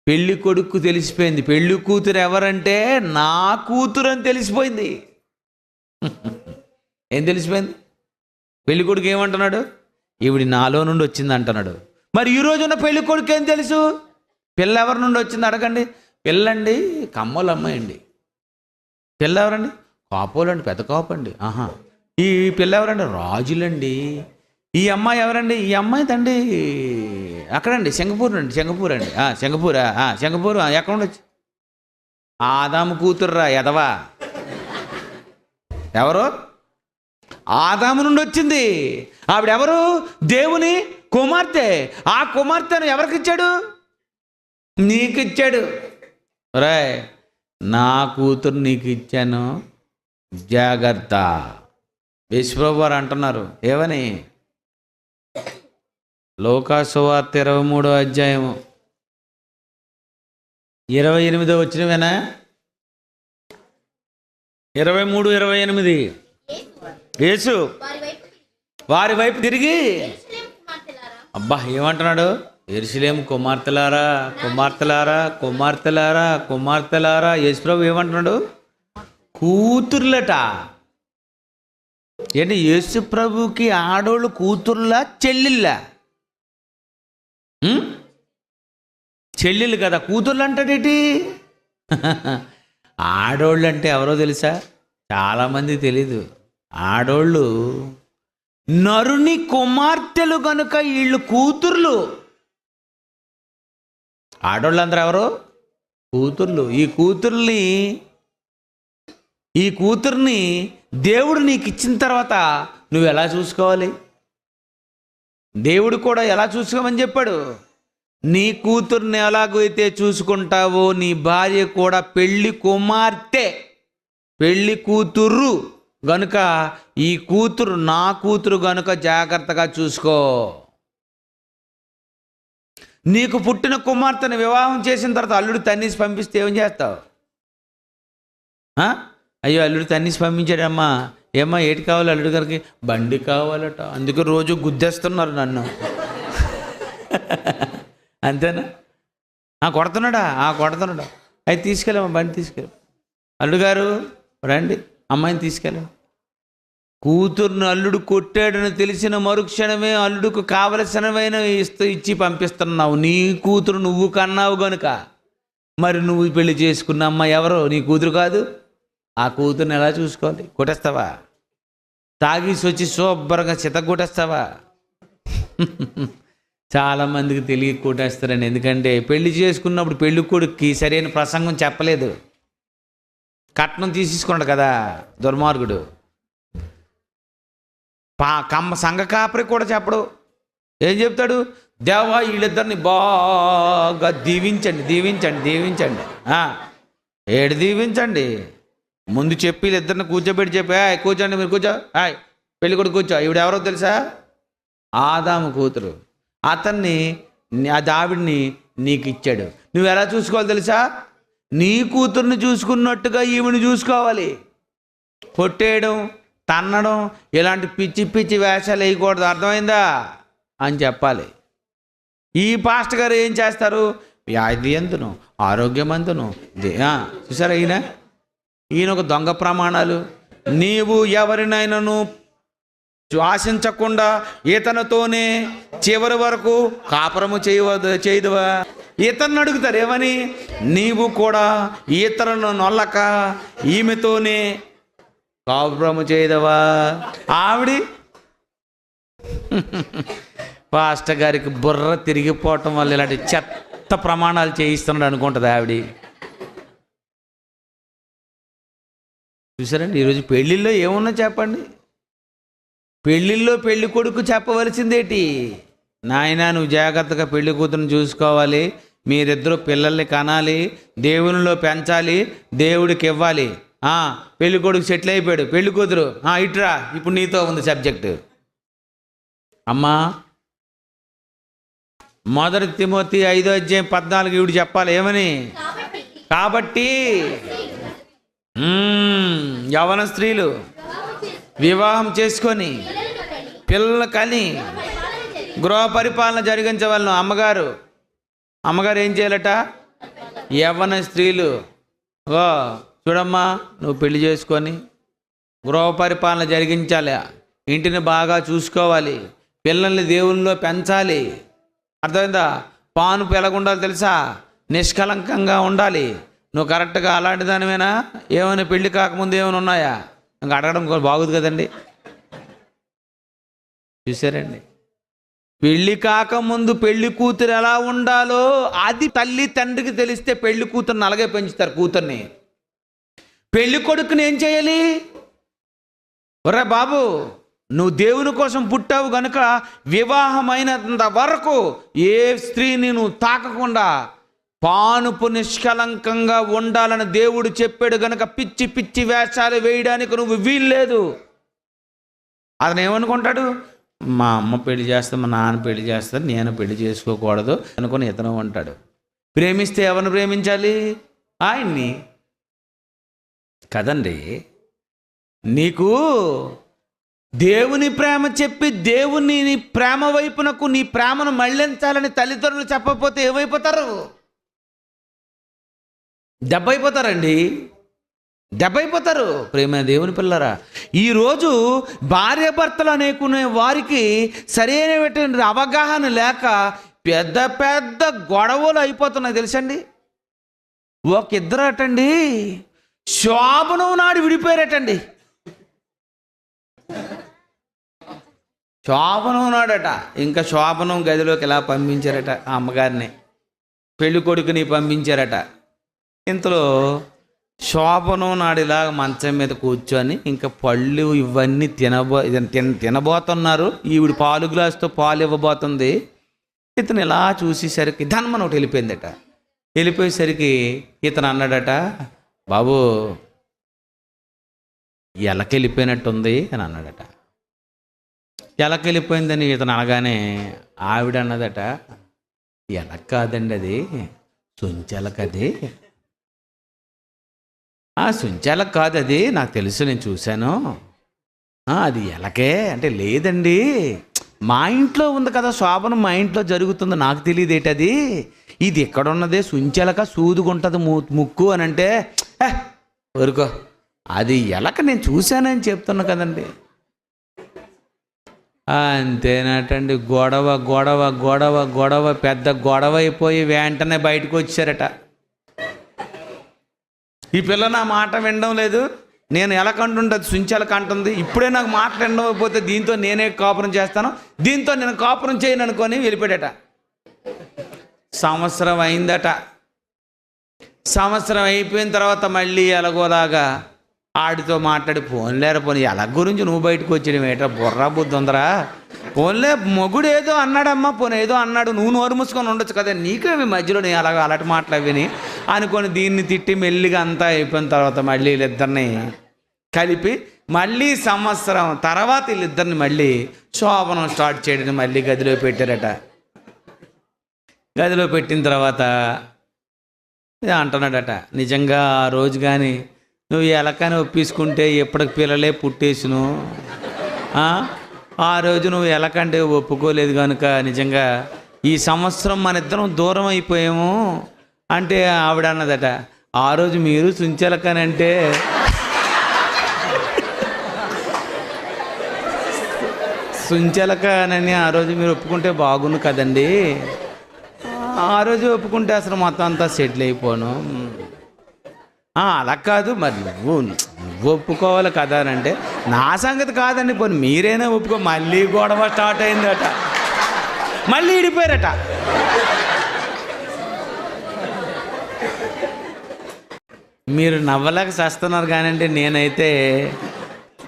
పెళ్లి కొడుకు తెలిసిపోయింది. పెళ్లి కూతురు ఎవరంటే నా కూతురు అని తెలిసిపోయింది. ఏం తెలిసిపోయింది? పెళ్లి కొడుకు ఏమంటున్నాడు? ఈవిడి నాలో నుండి వచ్చింది అంటున్నాడు. మరి ఈ రోజున్న పెళ్లి కొడుకు ఏం తెలుసు? పిల్ల ఎవరి నుండి వచ్చింది అడగండి. పిల్లండి కమ్మల అమ్మాయి అండి. పిల్ల ఎవరండి? కాపోలండి, పెద్ద కాపండి. ఆహా. ఈ పిల్ల ఎవరండి? రాజులండి. ఈ అమ్మాయి ఎవరండి? ఈ అమ్మాయి తండ్రి అక్కడండి, సింగపూర్ అండి. సింగపూర్ ఎక్కడ ఉండొచ్చు? ఆదాము కూతుర్రా ఎదవా. ఎవరు? ఆదాము నుండి వచ్చింది. ఆవిడెవరు? దేవుని కుమార్తె. ఆ కుమార్తెను ఎవరికి ఇచ్చాడు? నీకు ఇచ్చాడు. రే, నా కూతురు నీకు ఇచ్చాను, జాగ్రత్త. యేసుప్రభు వారు అంటున్నారు ఏమని? లోకాసువార్త 23వ అధ్యాయము 28వ వచనమేనా? 23:28. యేసు వారి వైపు తిరిగి, అబ్బా ఏమంటున్నాడు? యెరూషలేము కుమార్తెలారా, కుమార్తెలారా, కుమార్తెలారా, కుమార్తెలారా. యేసుప్రభు ఏమంటున్నాడు? కూతుర్లట. ఏంటి? యేసుప్రభుకి ఆడోళ్ళు కూతుర్లా చెల్లెళ్ళా? చెల్లెలు కదా, కూతుర్లు అంటాడేటి? ఆడోళ్ళు అంటే ఎవరో తెలుసా? చాలామంది తెలీదు. ఆడోళ్ళు నరుని కుమార్తెలు కనుక వీళ్ళు కూతుర్లు. ఆడోళ్ళందరూ ఎవరు? కూతుర్లు. ఈ కూతుర్ని దేవుడు నీకు ఇచ్చిన తర్వాత నువ్వు ఎలా చూసుకోవాలి? దేవుడు కూడా ఎలా చూసుకోమని చెప్పాడు? నీ కూతుర్ని ఎలాగైతే చూసుకుంటావో నీ భార్య కూడా పెళ్లి కుమార్తె, పెళ్లి కూతురు గనుక ఈ కూతురు నా కూతురు గనుక జాగ్రత్తగా చూసుకో. నీకు పుట్టిన కుమార్తెను వివాహం చేసిన తర్వాత అల్లుడు తన్నేసి పంపిస్తే ఏం చేస్తావు? అయ్యో అల్లుడు తన్నేసి పంపించాడమ్మా, ఏమ్మా ఏటి కావాలి అల్లుడు గారికి? బండి కావాలట, అందుకే రోజు గుద్దేస్తున్నారు నన్ను. అంతేనా? కొడుతున్నాడా? కొడుతున్నాడా? అయితే తీసుకెళ్ళమ్మా, బండి తీసుకెళ్ళి. అల్లుడు గారు రండి, అమ్మాయిని తీసుకెళ్ళండి. కూతుర్ను అల్లుడు కొట్టాడని తెలిసిన మరుక్షణమే అల్లుడుకు కావలసినవైన ఇచ్చి పంపిస్తున్నావు. నీ కూతురు నువ్వు కన్నావు గనుక. మరి నువ్వు పెళ్లి చేసుకున్న అమ్మాయి ఎవరో? నీ కూతురు కాదు. ఆ కూతుర్ని ఎలా చూసుకోవాలి? కొట్టేస్తావా? తాగేసి వచ్చి శుభ్రంగా చితగొట్టేస్తావా? చాలామందికి తెలియ కొట్టేస్తారండి. ఎందుకంటే పెళ్లి చేసుకున్నప్పుడు పెళ్లి కొడుక్కి సరైన ప్రసంగం చెప్పలేదు. కట్నం తీసేసుకున్నాడు కదా దుర్మార్గుడు. సంఘ కాపరి కూడా చెప్పడు. ఏం చెప్తాడు? దేవా వీళ్ళిద్దరిని బాగా దీవించండి, దీవించండి, దీవించండి. ఏడు దీవించండి. ముందు చెప్పి వీళ్ళిద్దరిని కూర్చోబెట్టి చెప్పి, కూర్చోండి, మీరు కూర్చో, పెళ్ళి కొడుకు కూర్చో. ఈవిడెవరో తెలుసా? ఆదాము కూతురు. అతన్ని, ఆవిడ్ని నీకు ఇచ్చాడు. నువ్వు ఎలా చూసుకోవాలి తెలుసా? నీ కూతుర్ని చూసుకున్నట్టుగా ఈవిని చూసుకోవాలి. కొట్టేయడం, తన్నడం, ఇలాంటి పిచ్చి పిచ్చి వేషాలు వేయకూడదు, అర్థమైందా అని చెప్పాలి. ఈ పాస్టర్ గారు ఏం చేస్తారు? వ్యాధి ఎందును, ఆరోగ్యమంతును. చూసారా ఈయన ఒక దొంగ ప్రమాణాలు. నీవు ఎవరినైనాను ఆశించకుండా ఇతనితోనే చివరి వరకు కాపురము చేయదువా? ఇతన్ని అడుగుతారు ఏమని, నీవు కూడా ఇతరులను నొల్లక ఈమెతోనే కాపురము చేయదవా. ఆవిడి పాస్టర్ గారికి బుర్ర తిరిగిపోవటం వల్ల ఇలాంటి చెత్త ప్రమాణాలు చేయిస్తున్నాడు అనుకుంటుంది ఆవిడ. చూసారండి, ఈరోజు పెళ్ళిళ్ళలో ఏమున్నా చెప్పండి. పెళ్ళిళ్ళలో పెళ్లి కొడుకు చెప్పవలసిందేటి, నాయనా నువ్వు జాగ్రత్తగా పెళ్లి కూతురుని చూసుకోవాలి, మీరిద్దరూ పిల్లల్ని కనాలి, దేవునిలో పెంచాలి, దేవుడికి ఇవ్వాలి. పెళ్లి కొడుకు సెటిల్ అయిపోయాడు, పెళ్లి కూతురు ఇట్రా ఇప్పుడు నీతో ఉంది సబ్జెక్టు. అమ్మా మొదటి తిమోతి 5:14 ఇవిడు చెప్పాలి ఏమని, కాబట్టి యవన స్త్రీలు వివాహం చేసుకొని పిల్లలు కని గృహ పరిపాలన జరిగించవలను. అమ్మగారు ఏం చేయాలట, యవ్వన స్త్రీలు చూడమ్మా నువ్వు పెళ్లి చేసుకొని గృహ పరిపాలన జరిగించాలి, ఇంటిని బాగా చూసుకోవాలి, పిల్లల్ని దేవునిలో పెంచాలి. అర్థమైందా? పానుపు ఎలాగుండాలి తెలుసా, నిష్కలంకంగా ఉండాలి. నువ్వు కరెక్ట్గా అలాంటి దానివేనా? ఏమైనా పెళ్లి కాకముందు ఏమైనా ఉన్నాయా? ఇంకా అడగడం బాగుంది కదండి. చూసారండి, పెళ్లి కాకముందు పెళ్లి కూతురు ఎలా ఉండాలో అది తల్లి తండ్రికి తెలిస్తే పెళ్లి కూతురుని అలాగే పెంచుతారు కూతుర్ని. పెళ్లి కొడుకుని ఏం చేయాలి, ఒరే బాబు నువ్వు దేవుని కోసం పుట్టావు గనుక వివాహమైనంత వరకు ఏ స్త్రీని నువ్వు తాకకుండా పానుపు నిష్కలంకంగా ఉండాలని దేవుడు చెప్పాడు గనుక పిచ్చి పిచ్చి వేషాలు వేయడానికి నువ్వు వీల్లేదు. అతను ఏమనుకుంటాడు, మా అమ్మ పెళ్లి చేస్తా, మా నాన్న పెళ్లి చేస్తాను, నేను పెళ్లి చేసుకోకూడదు అనుకుని ఇతను అంటాడు. ప్రేమిస్తే ఎవరిని ప్రేమించాలి? ఆయన్ని కదండి. నీకు దేవుని ప్రేమ చెప్పి దేవుని నీ ప్రేమ వైపునకు నీ ప్రేమను మళ్ళించాలని తల్లిదండ్రులు చెప్పకపోతే ఏమైపోతారు? దెబ్బైపోతారండి, దెబ్బైపోతారు. ప్రేమ దేవుని పిల్లరా, ఈరోజు భార్య భర్తలు అనుకునే వారికి సరైనటువంటి అవగాహన లేక పెద్ద పెద్ద గొడవలు అయిపోతున్నాయి తెలుసండి. ఒక ఇద్దరు అటండి శోభనం నాడు విడిపోయారటండి. శోభనం నాడట, ఇంకా శోభనం గదిలోకి ఎలా పంపించారట, ఆ అమ్మగారిని పెళ్లి కొడుకుని పంపించారట. ఇంతలో శోభనం నాడిలా మంచం మీద కూర్చొని ఇంకా పళ్ళు ఇవన్నీ తినబోతున్నారు. ఈవిడ పాలు గ్లాసుతో పాలు ఇవ్వబోతుంది. ఇతను ఇలా చూసేసరికి ధన్మని ఒకటి వెళ్ళిపోయిందట. వెళ్ళిపోయేసరికి ఇతను అన్నాడట, బాబు ఎలకెళ్ళిపోయినట్టుంది అని అన్నాడట. ఎలకెళ్ళిపోయిందని ఇతను అనగానే ఆవిడ అన్నదట, ఎలక కాదండి అది సుంచెలకది. సుంచెలక కాదు అది, నాకు తెలుసు, నేను చూశాను. అది ఎలకే అంటే, లేదండి మా ఇంట్లో ఉంది కదా శోభనం, మా ఇంట్లో జరుగుతుంది, నాకు తెలియదు ఏంటది, ఇది ఎక్కడున్నదే సుంచెలక సూదుగుంటుంది ముక్కు అని అంటే, ఊరుకో అది ఎలక నేను చూశానని చెప్తున్నా కదండి. అంతేనటండి, గొడవ గొడవ గొడవ గొడవ పెద్ద గొడవ అయిపోయి వెంటనే బయటకు వచ్చారట. ఈ పిల్ల నా మాట వినడం లేదు, నేను ఎలకంటుంటుంది సుంచెలక అంటుంది, ఇప్పుడే నాకు మాట వినకపోతే దీంతో నేనే కాపురం చేస్తాను, దీంతో నేను కాపురం చేయను అనుకొని వెళ్ళిపోయాడట. సంవత్సరం అయిందట. సంవత్సరం అయిపోయిన తర్వాత మళ్ళీ ఎలాగోలాగా ఆడితో మాట్లాడి, పోన్లేరా పోనీ ఎలా గురించి నువ్వు బయటకు వచ్చేయడం ఏటా, బుర్రా బుద్ధి ఉందరా, పోన్లే మొగుడు ఏదో అన్నాడమ్మా, పోనీ ఏదో అన్నాడు, నువ్వు నోరు మూసుకొని ఉండొచ్చు కదా, నీకేమి మధ్యలో నేను అలాగ అలాంటి మాటలు అవిని అనుకొని దీన్ని తిట్టి మెల్లిగా అంతా అయిపోయిన తర్వాత మళ్ళీ వీళ్ళిద్దరిని కలిపి మళ్ళీ సంవత్సరం తర్వాత వీళ్ళిద్దరిని మళ్ళీ శోభనం స్టార్ట్ చేయడానికి మళ్ళీ గదిలో పెట్టారట. గదిలో పెట్టిన తర్వాత అంటున్నాడట, నిజంగా ఆ రోజు కానీ నువ్వు ఎలకని ఒప్పించుకుంటే ఎప్పటికి పిల్లలే పుట్టేసును, ఆ రోజు నువ్వు ఎలకంటే ఒప్పుకోలేదు కనుక నిజంగా ఈ సంవత్సరం మన ఇద్దరం దూరం అయిపోయాము అంటే ఆవిడ అన్నదట, ఆ రోజు మీరు సుంచెలకనంటే సుంచెలకనని ఆ రోజు మీరు ఒప్పుకుంటే బాగుండు కదండి ఆ రోజు ఒప్పుకుంటే అసలు మొత్తం అంతా సెటిల్ అయిపోను. అలా కాదు, మరి నువ్వు ఒప్పుకోవాలి కదా అని అంటే, నా సంగతి కాదండి, పోనీ మీరైనా ఒప్పుకో. మళ్ళీ గొడవ స్టార్ట్ అయిందట, మళ్ళీ ఇడిపోయారట. మీరు నవ్వలేక చేస్తున్నారు కానండి, నేనైతే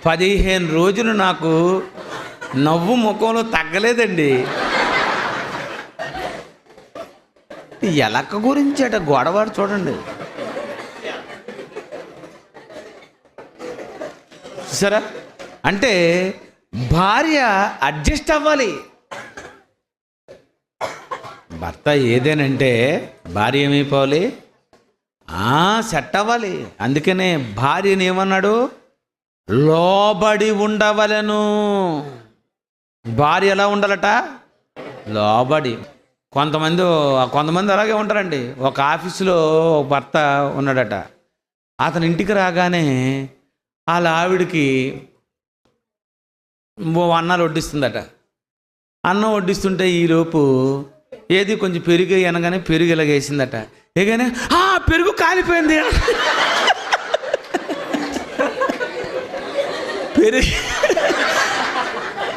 15 రోజులు నాకు నవ్వు ముఖంలో తగ్గలేదండి. ఎలక గురించి అట గొడవ చూడండి, చూసారా? అంటే భార్య అడ్జస్ట్ అవ్వాలి. భర్త ఏదేనంటే భార్య ఏమైపోవాలి, సెట్ అవ్వాలి. అందుకనే భార్యని ఏమన్నాడు, లోబడి ఉండవలను. భార్య ఎలా ఉండాలట, లోబడి. కొంతమంది అలాగే ఉంటారండి. ఒక ఆఫీసులో ఒక భర్త ఉన్నాడట. అతని ఇంటికి రాగానే వాళ్ళ ఆవిడికి అన్నాలు వడ్డిస్తుందట. అన్నం వడ్డిస్తుంటే ఈలోపు ఏది కొంచెం పెరుగు అనగానే పెరుగు ఇలాగేసిందట. ఏగానే పెరుగు కాలిపోయింది.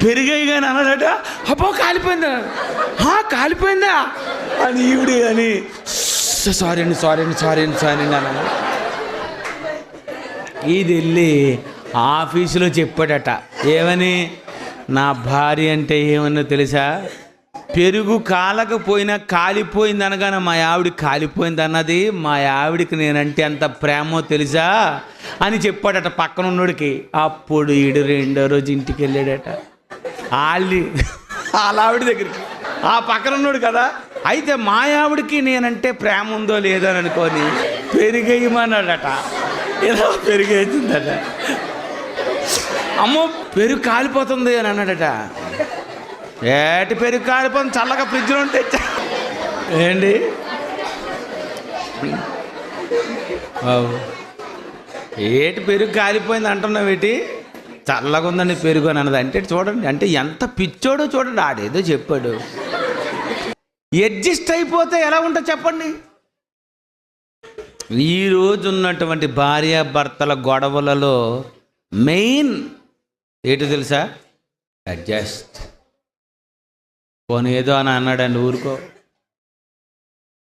పెరిగాయిగాని అన్నాడట. అబ్బో కాలిపోయిందా, కాలిపోయిందా అని ఈవిడి అని సారీ అండి అన్నాడు. ఇది వెళ్ళి ఆఫీసులో చెప్పాడట. ఏమని, నా భార్య అంటే ఏమన్నా తెలుసా, పెరుగు కాలకపోయినా కాలిపోయింది అనగానే మా ఆవిడ కాలిపోయింది అన్నది. మా ఆవిడికి నేనంటే ఎంత ప్రేమో తెలుసా అని చెప్పాడట పక్కన ఉన్నోడికి. అప్పుడు ఈడు 2వ రోజు ఇంటికి వెళ్ళాడట. వాళ్ళ ఆవిడ దగ్గరికి, ఆ పక్కన ఉన్నాడు కదా. అయితే మా ఆవిడికి నేనంటే ప్రేమ ఉందో లేదో అని అనుకొని పెరిగేయమన్నాడట. ఏదో పెరిగేసిందట. అమ్మో పెరుగు కాలిపోతుంది అని అన్నాడట. ఏటి పెరుగు కాలిపోతుంది, చల్లగా ఫ్రిడ్జ్లో తెచ్చా ఏంటి ఏటి పెరుగు కాలిపోయింది అంటున్నావు, ఏంటి చల్లగా ఉందండి పెరుగు అని అన్నది. అంటే చూడండి, అంటే ఎంత పిచ్చోడో చూడండి. ఆడేదో చెప్పాడు, అడ్జస్ట్ అయిపోతే ఎలా ఉంటుంది చెప్పండి. ఈరోజు ఉన్నటువంటి భార్యాభర్తల గొడవలలో మెయిన్ ఏంటో తెలుసా, అడ్జస్ట్. పోనీ ఏదో అని అన్నాడండి, ఊరుకో.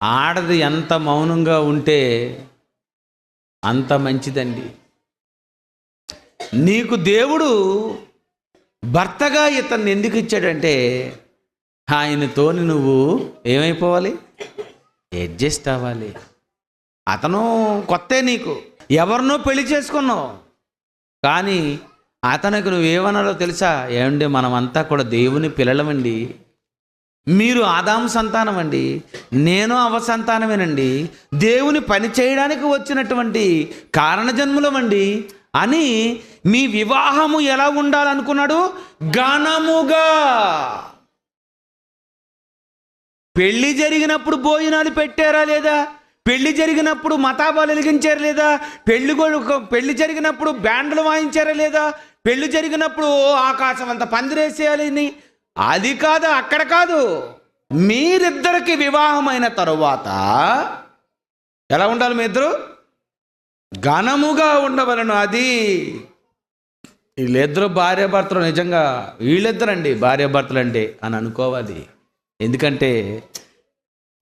ఆడది ఎంత మౌనంగా ఉంటే అంత మంచిదండి. నీకు దేవుడు భర్తగా ఇతన్ని ఎందుకు ఇచ్చాడంటే, ఆయనతోని నువ్వు ఏమైపోవాలి, అడ్జస్ట్ అవ్వాలి. అతను కొత్తే, నీకు ఎవరినో పెళ్లి చేసుకున్నావు, కానీ అతనికి నువ్వేమన్నాలో తెలుసా, ఏమండి మనమంతా కూడా దేవుని పిల్లలమండి, మీరు ఆదాము సంతానం అండి, నేను అవ సంతానమేనండి, దేవుని పని చేయడానికి వచ్చినటువంటి కారణజన్ములమండి అని మీ వివాహము ఎలా ఉండాలనుకున్నాడు, ఘనముగా. పెళ్లి జరిగినప్పుడు భోజనాలు పెట్టారా లేదా, పెళ్లి జరిగినప్పుడు మతాబాలు వెలిగించారా లేదా, పెళ్లి జరిగినప్పుడు బ్యాండ్లు వాయించారా లేదా, పెళ్లి జరిగినప్పుడు ఆకాశం అంత పందిరేసేయాలని, అది కాదు, అక్కడ కాదు. మీరిద్దరికి వివాహమైన తరువాత ఎలా ఉండాలి, మీ ఇద్దరు ఘనముగా ఉండవలను. అది వీళ్ళిద్దరు భార్యాభర్తలు, నిజంగా వీళ్ళిద్దరండి భార్యాభర్తలు అంటే అని అనుకోవాలి. ఎందుకంటే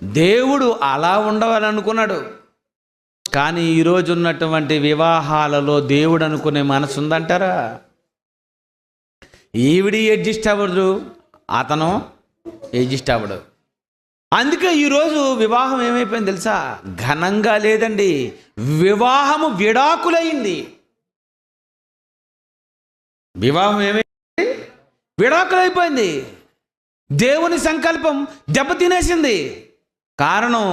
దేవుడు అలా ఉండవాలని అనుకున్నాడు. కానీ ఈరోజు ఉన్నటువంటి వివాహాలలో దేవుడు అనుకునే మనసు ఉందంటారా? ఈవిడి అడ్జస్ట్ అవ్వదు, అతను అడ్జస్ట్ అవ్వడు. అందుకే ఈరోజు వివాహం ఏమైపోయింది తెలుసా, ఘనంగా లేదండి, వివాహము విడాకులైంది. వివాహం ఏమైంది, విడాకులైపోయింది. దేవుని సంకల్పం దెబ్బతినేసింది. కారణం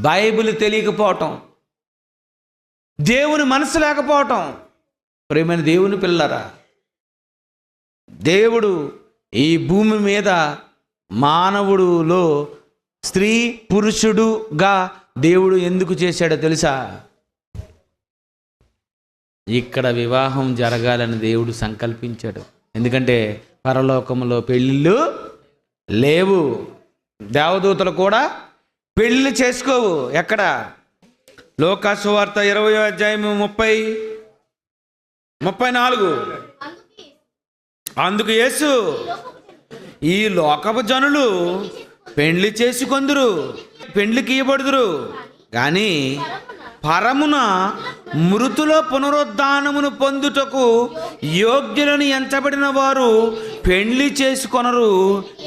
బైబిల్ తెలియకపోవటం, దేవుని మనసు లేకపోవటం. ప్రియమైన దేవుని పిల్లరా, దేవుడు ఈ భూమి మీద మానవుడులో స్త్రీ పురుషుడుగా దేవుడు ఎందుకు చేశాడో తెలుసా? ఇక్కడ వివాహం జరగాలని దేవుడు సంకల్పించాడు. ఎందుకంటే పరలోకంలో పెళ్ళిళ్ళు లేవు, దేవదూతలు కూడా పెళ్లి చేసుకోవు. ఎక్కడ? లూకా సువార్త 20వ అధ్యాయము 34. అందుకు యేసు, ఈ లోకపు జనులు పెండ్లి చేసుకొందురు, పెండ్లికి ఇయ్యబడుదురు, కానీ పరమున మృతుల పునరుద్ధానమును పొందుటకు యోగ్యులను ఎంచబడిన వారు పెండ్లి చేసుకొనరు,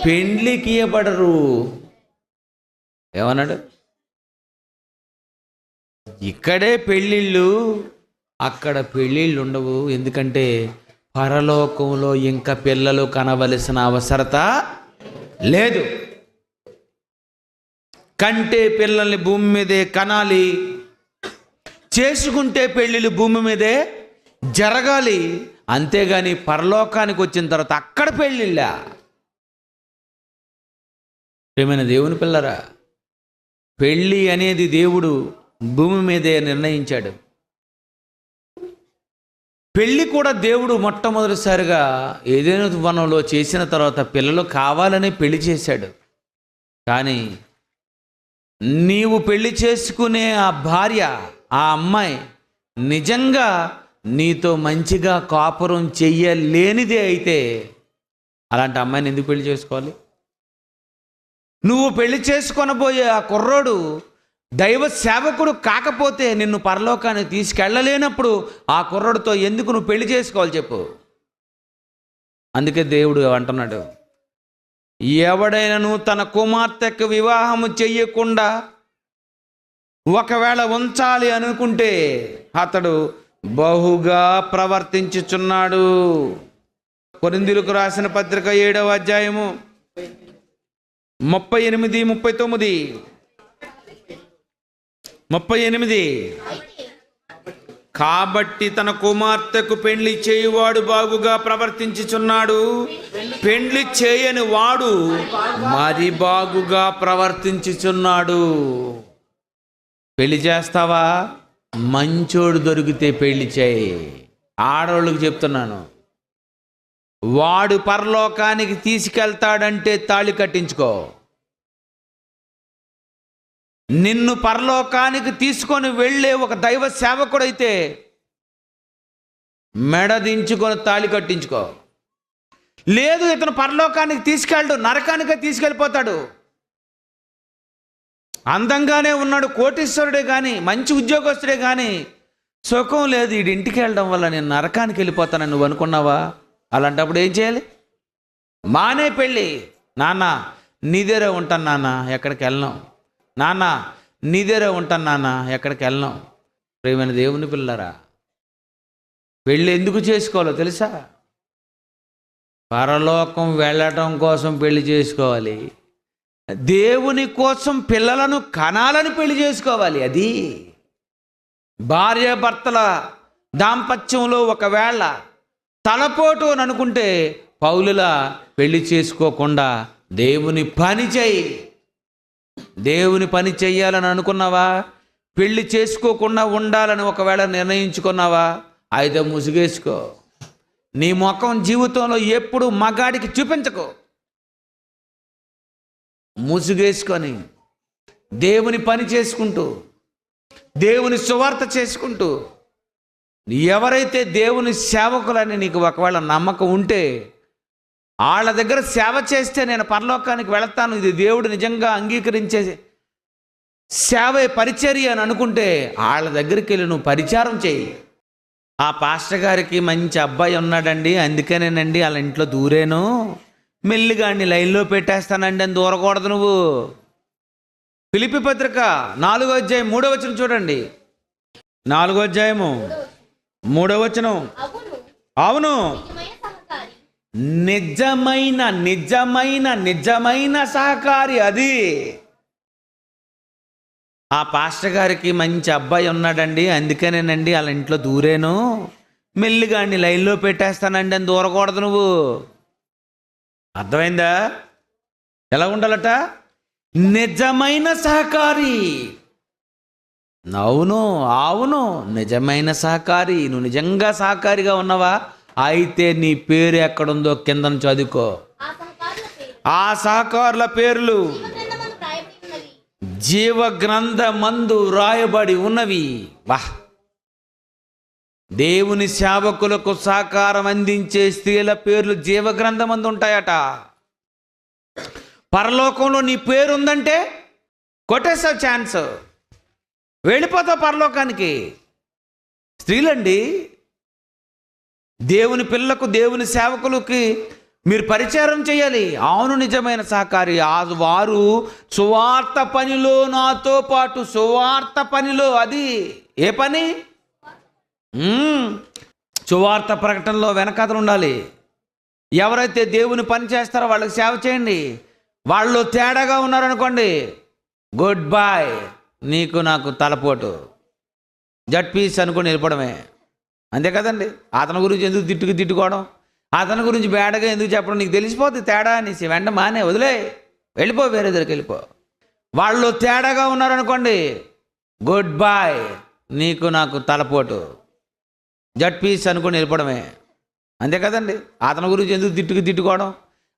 పెండ్లికి ఇయ్యబడరు. ఏమన్నాడు? ఇక్కడే పెళ్ళిళ్ళు, అక్కడ పెళ్ళిళ్ళు ఉండవు. ఎందుకంటే పరలోకంలో ఇంకా పిల్లలు కనవలసిన అవసరత లేదు. కంటే పిల్లల్ని భూమి మీదే కనాలి, చేసుకుంటే పెళ్ళిళ్ళు భూమి మీదే జరగాలి. అంతేగాని పరలోకానికి వచ్చిన తర్వాత అక్కడ పెళ్ళిళ్ళ. ప్రియమైన దేవుని పిల్లరా, పెళ్ళి అనేది దేవుడు భూమి మీదే నిర్ణయించాడు. పెళ్ళి కూడా దేవుడు మొట్టమొదటిసారిగా ఏదైనా వనంలో చేసిన తర్వాత పిల్లలు కావాలని పెళ్లి చేశాడు. కానీ నీవు పెళ్లి చేసుకునే ఆ భార్య, ఆ అమ్మాయి నిజంగా నీతో మంచిగా కాపురం చెయ్యలేనిదే అయితే అలాంటి అమ్మాయిని ఎందుకు పెళ్లి చేసుకోవాలి? నువ్వు పెళ్లి చేసుకొనబోయే ఆ కుర్రోడు దైవ సేవకుడు కాకపోతే నిన్ను పరలోకానికి తీసుకెళ్ళలేనప్పుడు ఆ కుర్రోడితో ఎందుకు నువ్వు పెళ్లి చేసుకోవాలి చెప్పు? అందుకే దేవుడు అంటున్నాడు, ఎవడైనను తన కుమార్తెకు వివాహము చెయ్యకుండా ఒకవేళ ఉంచాలి అనుకుంటే అతడు బహుగా ప్రవర్తించుచున్నాడు. కొరింథీయులకు రాసిన పత్రిక 7వ అధ్యాయము 38. కాబట్టి తన కుమార్తెకు పెండ్లి చేయువాడు బాగుగా ప్రవర్తించుచున్నాడు, పెండ్లి చేయని వాడు మరి బాగుగా ప్రవర్తించుచున్నాడు. పెళ్లి చేస్తావా? మంచోడు దొరికితే పెళ్లి చేయి. ఆడవాళ్ళకి చెప్తున్నాను, వాడు పరలోకానికి తీసుకెళ్తాడంటే తాళి కట్టించుకో. నిన్ను పరలోకానికి తీసుకొని వెళ్ళే ఒక దైవ సేవకుడైతే మెడ దించుకొని తాళి కట్టించుకో. లేదు, ఇతను పరలోకానికి తీసుకెళ్ళడు, నరకానికే తీసుకెళ్ళిపోతాడు. అందంగానే ఉన్నాడు, కోటీశ్వరుడే కానీ, మంచి ఉద్యోగస్తుడే కానీ సుఖం లేదు, వీడి ఇంటికి వెళ్ళడం వల్ల నేను నరకానికి వెళ్ళిపోతానని నువ్వు అనుకున్నావా? అలాంటప్పుడు ఏం చేయాలి? మానే పెళ్ళి. నాన్న నీదేరే ఉంటాను, నాన్న ఎక్కడికి వెళ్ళను, నాన్న నీదేరే ఉంటాను, నాన్న ఎక్కడికి వెళ్ళను. ప్రియమైన దేవుని పిల్లరా, పెళ్ళి ఎందుకు చేసుకోవాలో తెలుసా? పరలోకం వెళ్ళటం కోసం పెళ్లి చేసుకోవాలి. దేవుని కోసం పిల్లలను కనాలని పెళ్లి చేసుకోవాలి. అది భార్యాభర్తల దాంపత్యంలో ఒకవేళ తలపోటు అని అనుకుంటే పౌలులా పెళ్లి చేసుకోకుండా దేవుని పని చేయి. దేవుని పని చెయ్యాలని అనుకున్నావా? పెళ్లి చేసుకోకుండా ఉండాలని ఒకవేళ నిర్ణయించుకున్నావా? అయితే ముసుగేసుకో. నీ ముఖం జీవితంలో ఎప్పుడు మగాడికి చూపించకు. ముసుగేసుకొని దేవుని పని చేసుకుంటూ, దేవుని సువార్త చేసుకుంటూ, ఎవరైతే దేవుని సేవకులని నీకు ఒకవేళ నమ్మకం ఉంటే వాళ్ళ దగ్గర సేవ చేస్తే నేను పరలోకానికి వెళతాను, ఇది దేవుడు నిజంగా అంగీకరించే సేవ పరిచర్య అని అనుకుంటే వాళ్ళ దగ్గరికి వెళ్ళి నువ్వు పరిచారం చేయి. ఆ పాస్టర్ గారికి మంచి అబ్బాయి ఉన్నాడండి, అందుకనేనండి వాళ్ళ ఇంట్లో దూరేను, మెల్లిగా అన్ని లైన్లో పెట్టేస్తానండి అని దూరకూడదు నువ్వు. ఫిలిప్పీ పత్రిక 4వ అధ్యాయం 3వ వచనం చూడండి. 4వ అధ్యాయము 3వ వచనం. అవును, నిజమైన నిజమైన నిజమైన సహకారి అది. ఆ పాస్టర్ గారికి మంచి అబ్బాయి ఉన్నాడండి, అందుకనేనండి వాళ్ళ ఇంట్లో దూరేను, మెల్లిగా అన్ని లైన్లో పెట్టేస్తానండి అని దూరకూడదు నువ్వు. అర్థమైందా? ఎలా ఉండాలట? నిజమైన సహకారి. అవును అవును, నిజమైన సహకారి. నువ్వు నిజంగా సహకారిగా ఉన్నావా? అయితే నీ పేరు ఎక్కడుందో కిందను చదువుకో. ఆ సహకారుల పేర్లు జీవ గ్రంథమందు రాయబడి ఉన్నవి. వాహ్! దేవుని సేవకులకు సహకారం అందించే స్త్రీల పేర్లు జీవ గ్రంథమందు ఉంటాయట. పరలోకంలో నీ పేరు ఉందంటే కొట్టేసావు ఛాన్స్, వెళ్ళిపోతావు పరలోకానికి. స్త్రీలండి, దేవుని పిల్లలకు, దేవుని సేవకులకి మీరు పరిచారం చేయాలి. అవును, నిజమైన సహకారి. వారు సువార్త పనిలో నాతో పాటు, సువార్త పనిలో, అది ఏ పని? సువార్త ప్రకటనలో వెనకాతలు ఉండాలి. ఎవరైతే దేవుని పని చేస్తారో వాళ్ళకి సేవ చేయండి. వాళ్ళు తేడాగా ఉన్నారనుకోండి, గుడ్ బాయ్, నీకు నాకు తలపోటు, జట్ పీస్ అనుకుని వెళ్ళిపోవడమే. అంతే కదండి. అతని గురించి ఎందుకు తిట్టుకోవడం, అతని గురించి బేడగా ఎందుకు చెప్పడం? నీకు తెలిసిపోతుంది తేడా అనేసి వెంట మానే వదిలే, వెళ్ళిపో, వేరే దగ్గరికి వెళ్ళిపో. వాళ్ళు తేడాగా ఉన్నారనుకోండి, గుడ్ బాయ్, నీకు నాకు తలపోటు, జట్ పీస్ అనుకుని వెళ్ళిపోవడమే. అంతే కదండి. అతని గురించి ఎందుకు తిట్టుకోవడం,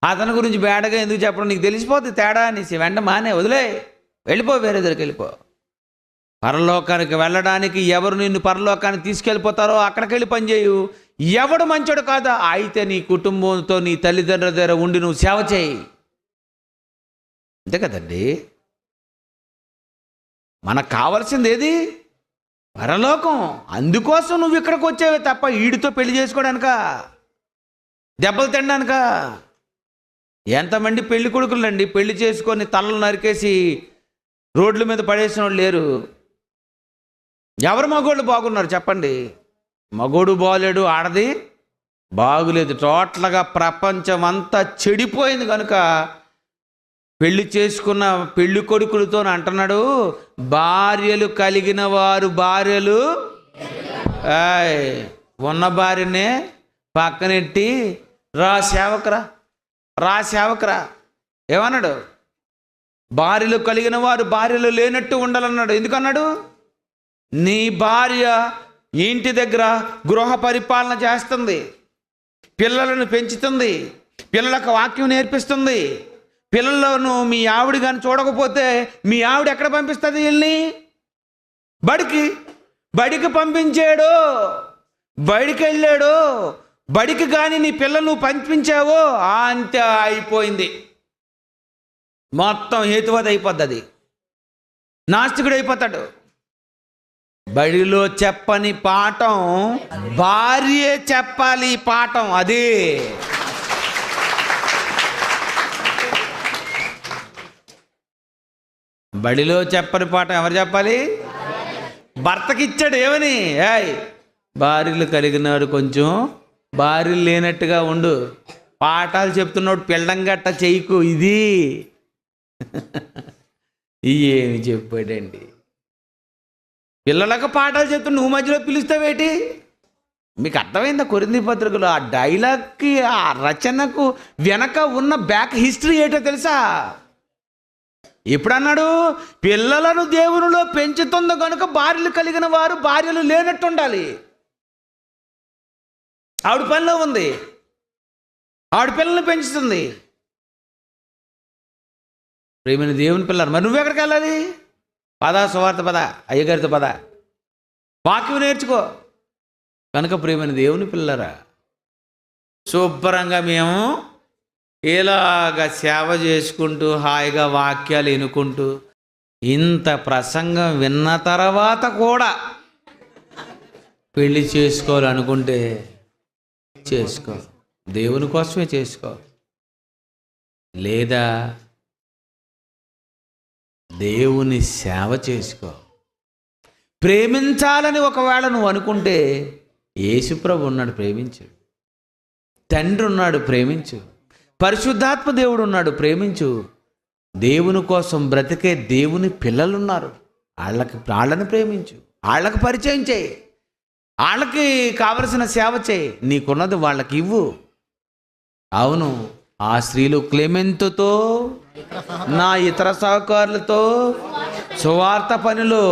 అతని గురించి బేడగా ఎందుకు చెప్పడం? నీకు తెలిసిపోతుంది తేడా అనేసి వెంట మానే వదిలే, వెళ్ళిపో, వేరే దగ్గరికి వెళ్ళిపో. పరలోకానికి వెళ్ళడానికి ఎవరు నిన్ను పరలోకానికి తీసుకెళ్ళిపోతారో అక్కడికి వెళ్ళి పనిచేయు. ఎవడు మంచోడు కాదా అయితే నీ కుటుంబంతో, నీ తల్లిదండ్రుల దగ్గర ఉండి నువ్వు సేవ చేయి. అంతే కదండి. మనకు కావాల్సింది ఏది? పరలోకం. అందుకోసం నువ్వు ఇక్కడికి వచ్చేవే తప్ప ఈడితో పెళ్లి చేసుకోవడానిక, దెబ్బలు తినడానిక. ఎంతమంది పెళ్లి కొడుకులండి పెళ్లి చేసుకొని తలలు నరికేసి రోడ్ల మీద పడేసిన వాళ్ళు లేరు. ఎవరు మగోళ్ళు బాగున్నారు చెప్పండి? మగోడు బాగలేడు, ఆడది బాగులేదు. టోటల్గా ప్రపంచం అంతా చెడిపోయింది కనుక పెళ్లి చేసుకున్న పెళ్లి కొడుకులతో అంటున్నాడు, భార్యలు కలిగిన వారు భార్యలు ఉన్న భార్యనే పక్కనెట్టి రా సేవకురా ఏమన్నాడు? భార్యలు కలిగిన వారు భార్యలు లేనట్టు ఉండాలన్నాడు. ఎందుకన్నాడు? నీ భార్య ఇంటి దగ్గర గృహ పరిపాలన చేస్తుంది, పిల్లలను పెంచుతుంది, పిల్లలకు వాక్యం నేర్పిస్తుంది. పిల్లలను మీ ఆవిడ కానీ చూడకపోతే మీ ఆవిడ ఎక్కడ పంపిస్తుంది? వీళ్ళని బడికి పంపించాడు, బడికి వెళ్ళాడు. బడికి కానీ నీ పిల్లలు నువ్వు పంపించావో అంతే, అయిపోయింది. మొత్తం హేతువాది అయిపోద్ది, అది నాస్తికుడు అయిపోతాడు. బడిలో చెప్పని పాఠం భార్యే చెప్పాలి. పాఠం అది. బడిలో చెప్పని పాఠం ఎవరు చెప్పాలి? భర్తకి ఇచ్చాడు. ఏమని? భార్యలు కలిగినాడు కొంచెం భార్యలు లేనట్టుగా ఉండు, పాఠాలు చెప్తున్నాడు, పిల్లం గట్ట చెయ్యకు. ఇది ఏమి చెప్పాడండి? పిల్లలకు పాఠాలు చెప్తూ నువ్వు మధ్యలో పిలుస్తావేటి? మీకు అర్థమైందా? కొరింథీ పత్రికలో ఆ డైలాగ్కి, ఆ రచనకు వెనక ఉన్న బ్యాక్ హిస్టరీ ఏంటో తెలుసా? ఎప్పుడన్నాడు? పిల్లలను దేవునిలో పెంచుతుంది కనుక భార్యలు కలిగిన వారు భార్యలు లేనట్టు ఉండాలి. ఆవిడ పనిలో ఉంది, ఆవిడ పిల్లల్ని పెంచుతుంది. ప్రేమైన దేవుని పిల్లలు, మరి నువ్వెక్కడికి వెళ్ళాలి? సువార్త పద, అయ్యగారితో పద, వాక్యం నేర్చుకో. కనుక ప్రేమైన దేవుని పిల్లరా, శుభ్రంగా మేము ఇలాగ సేవ చేసుకుంటూ హాయిగా వాక్యాలు వినుకుంటూ ఇంత ప్రసంగం విన్న తర్వాత కూడా పెళ్లి చేసుకోవాలనుకుంటే చేసుకో, దేవుని కోసమే చేసుకో. లేదా దేవుని సేవ చేసుకో. ప్రేమించాలని ఒకవేళ నువ్వు అనుకుంటే యేసుప్రభు ఉన్నాడు, ప్రేమించు. తండ్రి ఉన్నాడు, ప్రేమించు. పరిశుద్ధాత్మ దేవుడు ఉన్నాడు, ప్రేమించు. దేవుని కోసం బ్రతికే దేవుని పిల్లలున్నారు, వాళ్ళని ప్రేమించు, వాళ్ళకి పరిచయం చేయి, వాళ్ళకి కావలసిన సేవ చేయి. నీకున్నది వాళ్ళకి ఇవ్వు. అవును, ఆ స్త్రీలు క్లెమెంతుతో, నా ఇతర సహకారులతో సువార్త పనిలో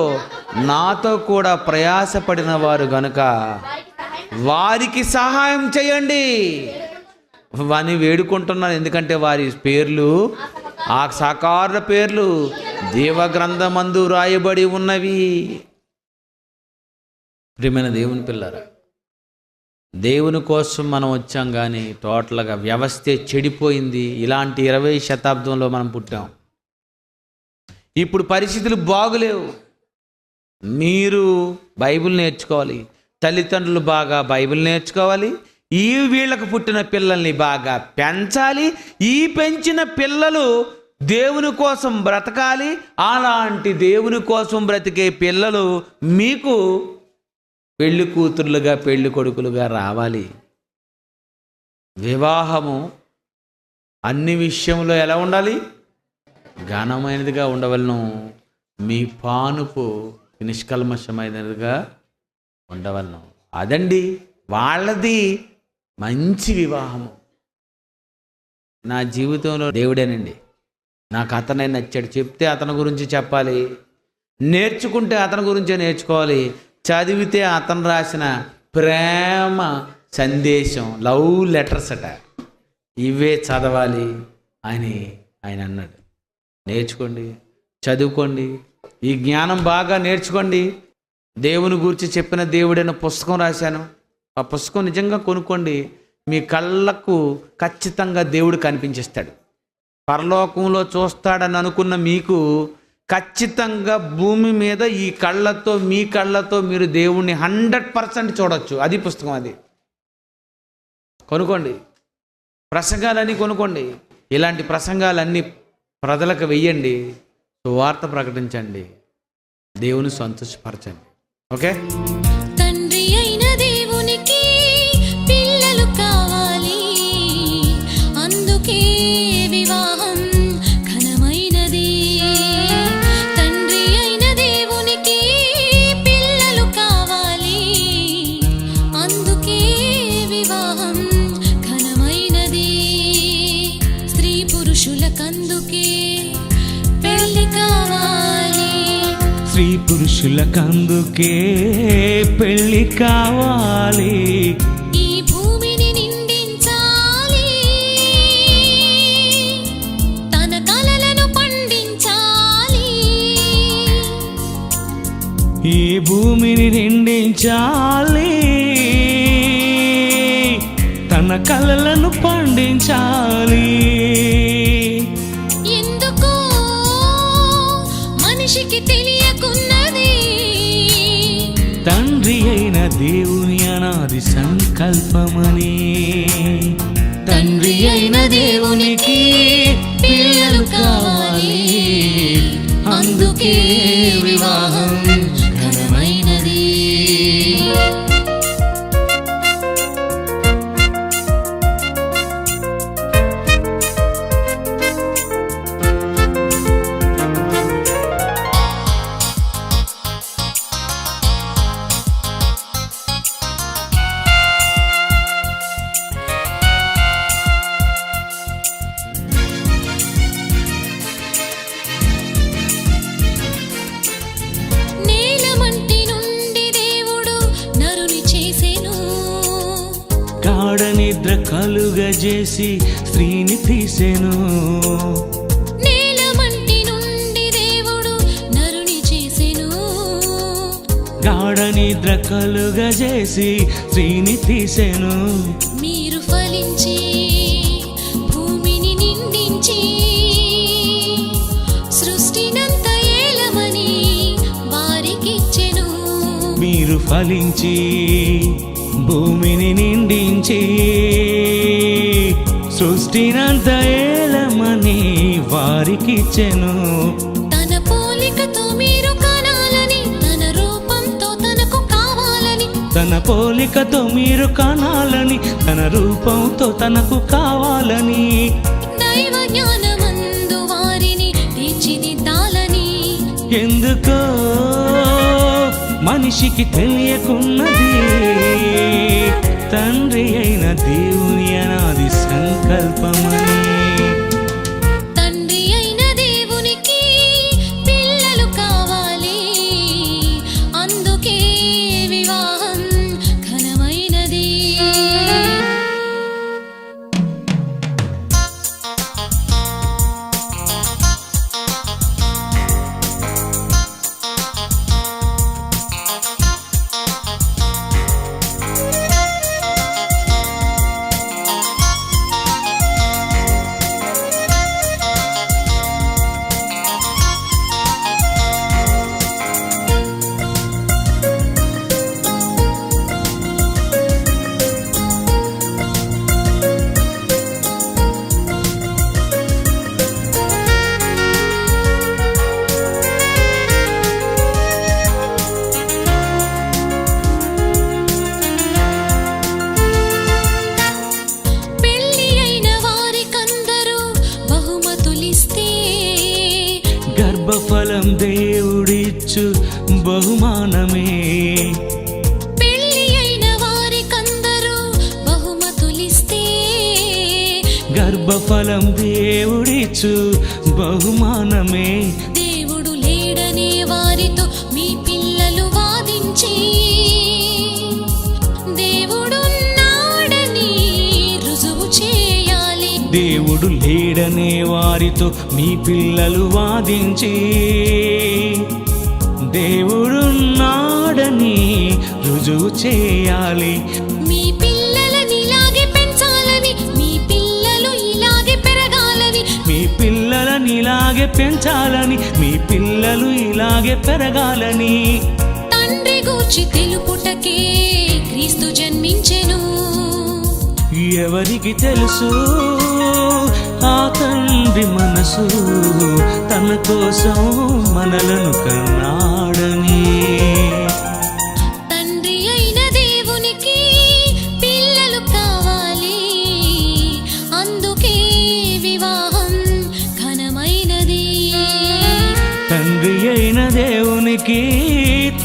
నాతో కూడా ప్రయాసపడిన వారు గనుక వారికి సహాయం చేయండి అని వేడుకుంటున్నాను. ఎందుకంటే వారి పేర్లు, ఆ సహకారుల పేర్లు జీవగ్రంథమందు రాయబడి ఉన్నవి. ప్రియమైన దేవుని పిల్లరా, దేవుని కోసం మనం వచ్చాం, కానీ టోటల్గా వ్యవస్థే చెడిపోయింది. ఇలాంటి 20వ శతాబ్దంలో మనం పుట్టాం. ఇప్పుడు పరిస్థితులు బాగులేవు. మీరు బైబిల్ నేర్చుకోవాలి, తల్లిదండ్రులు బాగా బైబిల్ నేర్చుకోవాలి, వీళ్ళకు పుట్టిన పిల్లల్ని బాగా పెంచాలి, ఈ పెంచిన పిల్లలు దేవుని కోసం బ్రతకాలి. అలాంటి దేవుని కోసం బ్రతికే పిల్లలు మీకు పెళ్లి కూతుర్లుగా పెళ్లి కొడుకులుగా రావాలి. వివాహము అన్ని విషయంలో ఎలా ఉండాలి? ఘనమైనదిగా ఉండవలను. మీ పానుపు నిష్కల్మషమైనదిగా ఉండవలను. అదండి వాళ్ళది మంచి వివాహము. నా జీవితంలో దేవుడేనండి, నాకు అతనే నచ్చాడు. చెప్తే అతని గురించి చెప్పాలి, నేర్చుకుంటే అతని గురించే నేర్చుకోవాలి, చదివితే అతను రాసిన ప్రేమ సందేశం, లవ్ లెటర్స్ అట, ఇవే చదవాలి అని ఆయన అన్నాడు. నేర్చుకోండి, చదువుకోండి, ఈ జ్ఞానం బాగా నేర్చుకోండి. దేవుని గురించి చెప్పిన దేవుడైన పుస్తకం రాశాను, ఆ పుస్తకం నిజంగా కొనుక్కోండి. మీ కళ్ళకు ఖచ్చితంగా దేవుడు కనిపించేస్తాడు. పరలోకంలో చూస్తాడని అనుకున్న మీకు ఖచ్చితంగా భూమి మీద ఈ కళ్ళతో, మీ కళ్ళతో మీరు దేవుణ్ణి 100% చూడొచ్చు. అది పుస్తకం. అది కొనుక్కోండి. ప్రసంగాలన్నీ కొనుక్కోండి. ఇలాంటి ప్రసంగాలన్నీ ప్రజలకు వెయ్యండి, సువార్త ప్రకటించండి, దేవుని సంతోషపరచండి. ఓకే. తండ్రి అయిన దేవునికి పిల్లలు కావాలి, అందుకే వివాహం ఘనమైనది. తండ్రి అయిన దేవునికి పిల్లలు కావాలి, అందుకే వివాహం ఘనమైనది. స్త్రీ పురుషులకందుకే పెళ్లి కావాలి, స్త్రీ పురుషులకందుకే పెళ్లి కావాలి. ఈ భూమిని నిండించాలి, తన కలలను పండించాలి. ఈ భూమిని నిండించాలి, తన కలలను పండించాలి. ఎందుకో మనిషికి తెలియకున్నది, తండ్రి అయిన దేవుని అనాది సంకల్పమని. తండ్రి అయిన దేవునికి పిల్లలు కావాలి, అందుకే వివాహం ఘనమైనది. నేలమంటి నుండి దేవుడు నరుని చేసెను, గాఢ నిద్ర కలుగజేసి స్త్రీని తీసెను. నేలమంటి నుండి దేవుడు నరుని చేసెను. గాఢ నిద్ర కలుగజేసి స్త్రీని తీసెను. మీరు ఫలించి భూమిని నిండించి సృష్టినంత ఏలమని వారికిచ్చెను. మీరు ఫలించి భూమిని నిండించి సృష్టినంత ఏలమని వారికిచ్చెను. తన పోలికతో మీరు కనాలని, తన రూపంతో తనకు కావాలని, తన పోలికతో మీరు కనాలని, తన రూపంతో తనకు కావాలని, దైవ జ్ఞానమందు వారిని తీర్చిదిద్దాలని. ఎందుకో మనిషికి తెలియకున్నది, తండ్రి అయిన దేవుని అనాది సంకల్పమని. తండ్రి అయిన దేవునికి పిల్లలు కావాలి, అందుకే వివాహం ఘనమైనది. తొలిస్తే గర్భఫలం దేవుడిచ్చు బహుమానమే. పెళ్లి అయిన వారికందరూ బహుమతులిస్తే గర్భఫలం దేవుడిచ్చు బహుమానమే. దేవుడు లేడనే వారితో మీ పిల్లలు వాదించి దేవుడున్నాడని రుజువు చేయాలి. దేవుడు లేడనే వారితో మీ పిల్లలు వాదించి దేవుడున్నాడని రుజువు చేయాలి. మీ పిల్లలని ఇలాగే పెంచాలని, మీ పిల్లలు ఇలాగే పెరగాలని, మీ పిల్లలని ఇలాగే పెంచాలని, మీ పిల్లలు ఇలాగే పెరగాలని తండ్రి గూర్చి తెలుపుటకే క్రీస్తు జన్మించెను. ఎవరికి తెలుసు ఆ తండ్రి మనసు, తన కోసం మనలను కన్నాడని. తండ్రి అయిన దేవునికి పిల్లలు కావాలి, అందుకే వివాహం ఘనమైనది. తండ్రి అయిన దేవునికి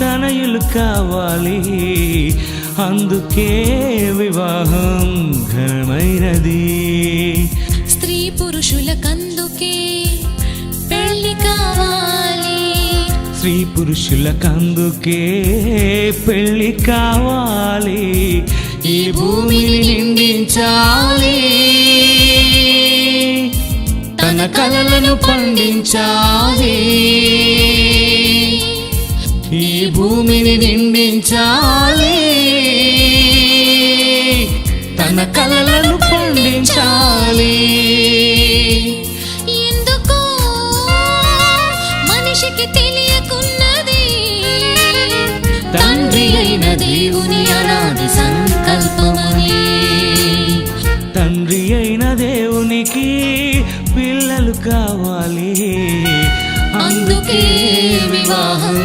తనయులు కావాలి, అందుకే వివాహం ఘనమైనది. స్త్రీ పురుషులకందుకే పెళ్లి కావాలి, స్త్రీ పురుషులకందుకే పెళ్లి కావాలి. ఈ భూమిని నిందించాలి, తన కలలను పండించాలి. ఈ భూమిని నిందించాలి, తన కలలను పండించాలి. ఎందుకో మనిషికి తెలియకున్నది తండ్రి అయిన దేవుని అనాది సంకల్పమని. తండ్రి అయిన దేవునికి పిల్లలు కావాలి, అందుకే వివాహం